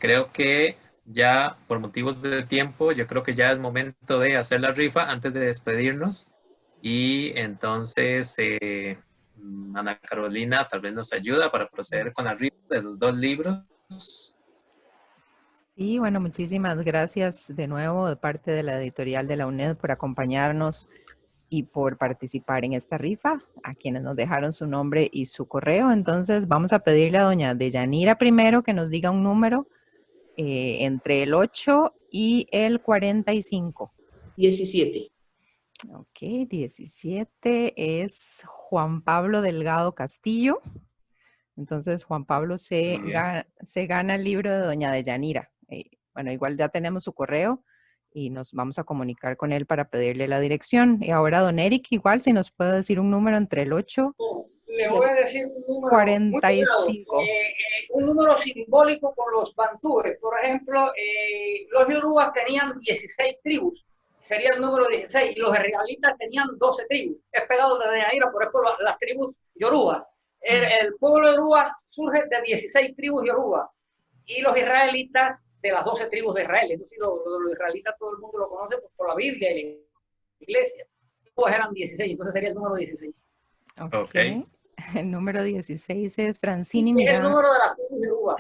Creo que ya por motivos de tiempo, yo creo que ya es momento de hacer la rifa antes de despedirnos. Y entonces, Ana Carolina tal vez nos ayuda para proceder con la rifa de los 2 libros. Sí, bueno, muchísimas gracias de nuevo de parte de la editorial de la UNED por acompañarnos y por participar en esta rifa, a quienes nos dejaron su nombre y su correo. Entonces vamos a pedirle a doña Deyanira primero que nos diga un número entre el 8 y el 45. 17. Ok, 17 es Juan Pablo Delgado Castillo. Entonces Juan Pablo se gana el libro de doña Deyanira. Bueno, igual ya tenemos su correo y nos vamos a comunicar con él para pedirle la dirección. Y ahora don Eric, igual si nos puede decir un número entre el 8 Le voy a decir un número 45. Un número simbólico con los bantúes. Por ejemplo, los yorubas tenían 16 tribus, sería el número 16, y los israelitas tenían 12 tribus. Es pegado de Deyanira, por ejemplo, las tribus yorubas. El pueblo yoruba surge de 16 tribus yorubas, y los israelitas de las 12 tribus de Israel. Eso sí, los israelitas todo el mundo lo conoce por la Biblia y la iglesia. Pues eran 16, entonces sería el número 16. Ok. El número 16 es Francini Miranda. Es el número de las tribus yoruba.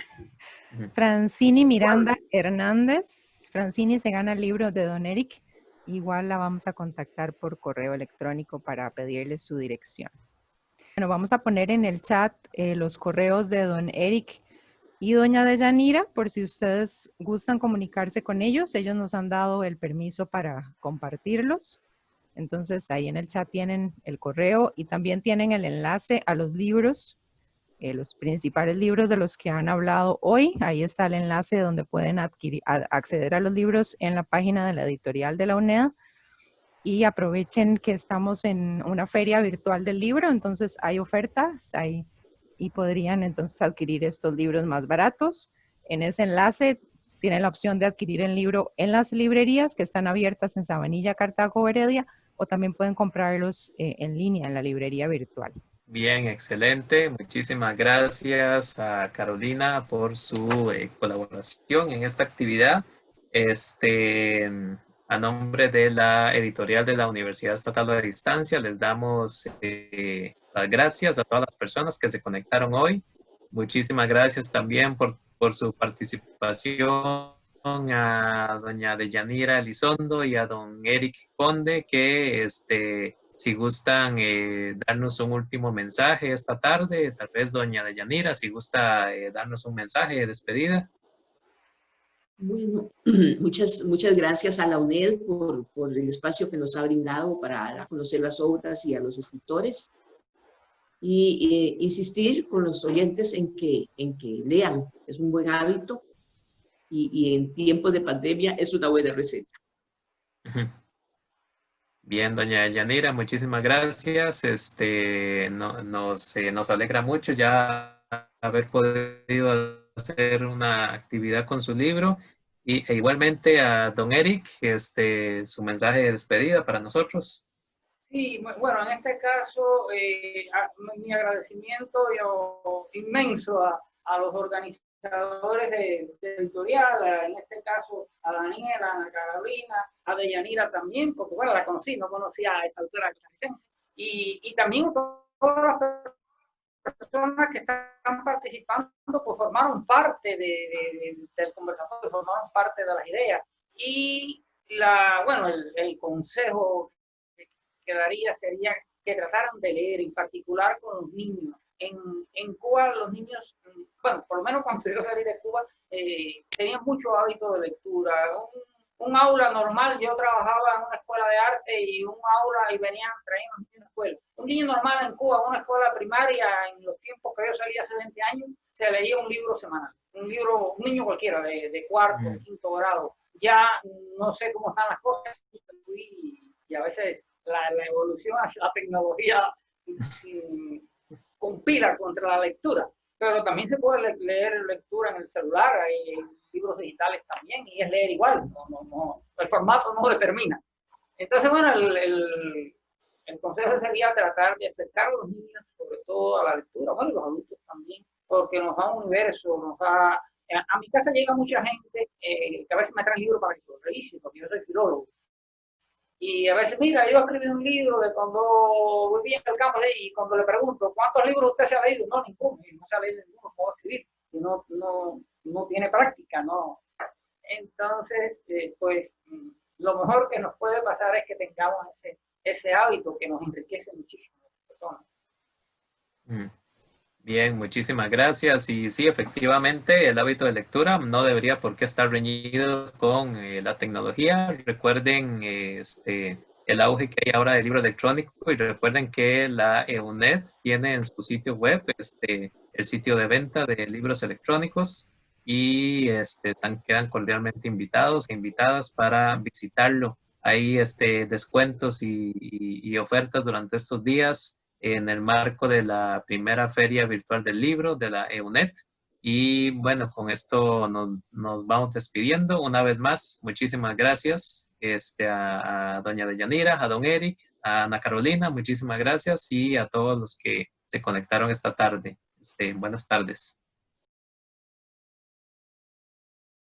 Francini Miranda Hernández. Francini se gana el libro de don Eric. Igual la vamos a contactar por correo electrónico para pedirle su dirección. Bueno, vamos a poner en el chat los correos de don Eric y doña Deyanira, por si ustedes gustan comunicarse con ellos. Ellos nos han dado el permiso para compartirlos. Entonces ahí en el chat tienen el correo y también tienen el enlace a los libros, los principales libros de los que han hablado hoy. Ahí está el enlace donde pueden acceder a los libros en la página de la editorial de la UNED. Y aprovechen que estamos en una feria virtual del libro, entonces hay ofertas y podrían entonces adquirir estos libros más baratos. En ese enlace tienen la opción de adquirir el libro en las librerías que están abiertas en Sabanilla, Cartago, Heredia, o también pueden comprarlos en línea en la librería virtual. Bien, excelente. Muchísimas gracias a Carolina por su colaboración en esta actividad. A nombre de la editorial de la Universidad Estatal de Distancia, les damos las gracias a todas las personas que se conectaron hoy. Muchísimas gracias también por su participación a doña Deyanira Elizondo y a don Eric Conde, que si gustan darnos un último mensaje esta tarde, tal vez doña Deyanira, si gusta darnos un mensaje de despedida. Bueno, muchas gracias a la UNED por el espacio que nos ha brindado para dar a conocer las obras y a los escritores. Y insistir con los oyentes en que lean, es un buen hábito y en tiempos de pandemia es una buena receta. Bien, doña Yanira, muchísimas gracias. Nos alegra mucho ya haber podido hacer una actividad con su libro. E igualmente a don Eric, su mensaje de despedida para nosotros. Sí, bueno, en este caso, mi agradecimiento inmenso a los organizadores de editorial, en este caso a Daniela, a Ana Carolina, a Deyanira también, porque bueno, la conocí, no conocía a esta autora costarricense, y también todas las personas que están participando, pues formaron parte del conversatorio, formaron parte de las ideas, y el consejo que daría sería que trataran de leer, en particular con los niños. En Cuba los niños, bueno, por lo menos cuando yo salí de Cuba, tenían mucho hábito de lectura. Un aula normal, yo trabajaba en una escuela de arte y un aula y traían los niños a la escuela. Un un niño normal en Cuba, en una escuela primaria, en los tiempos que yo salí hace 20 años, se leía un libro semanal. Un niño cualquiera de cuarto, quinto grado. Ya no sé cómo están las cosas y a veces la evolución hacia la tecnología conspira contra la lectura. Pero también se puede leer lectura en el celular, hay libros digitales también, y es leer igual, el formato no determina. Entonces, bueno, el consejo sería tratar de acercar a los niños, sobre todo a la lectura, bueno, y los adultos también, porque nos da un universo, a mi casa llega mucha gente que a veces me traen libros para que los revise, porque yo soy filólogo. Y a veces, mira, yo escribí un libro de cuando vivía en el campo y cuando le pregunto, ¿cuántos libros usted se ha leído? No, ninguno, y no se ha leído ninguno, ¿cómo va a escribir? Y no tiene práctica, ¿no? Entonces, pues, lo mejor que nos puede pasar es que tengamos ese hábito que nos enriquece muchísimo a las personas. Bien, muchísimas gracias. Y sí, efectivamente, el hábito de lectura no debería por qué estar reñido con la tecnología. Recuerden el auge que hay ahora del libro electrónico y recuerden que la EUNED tiene en su sitio web el sitio de venta de libros electrónicos y quedan cordialmente invitados e invitadas para visitarlo. Hay descuentos y ofertas durante estos días en el marco de la primera feria virtual del libro de la EUNED. Y bueno, con esto nos vamos despidiendo. Una vez más, muchísimas gracias a doña Deyanira, a don Eric, a Ana Carolina, muchísimas gracias y a todos los que se conectaron esta tarde. Buenas tardes.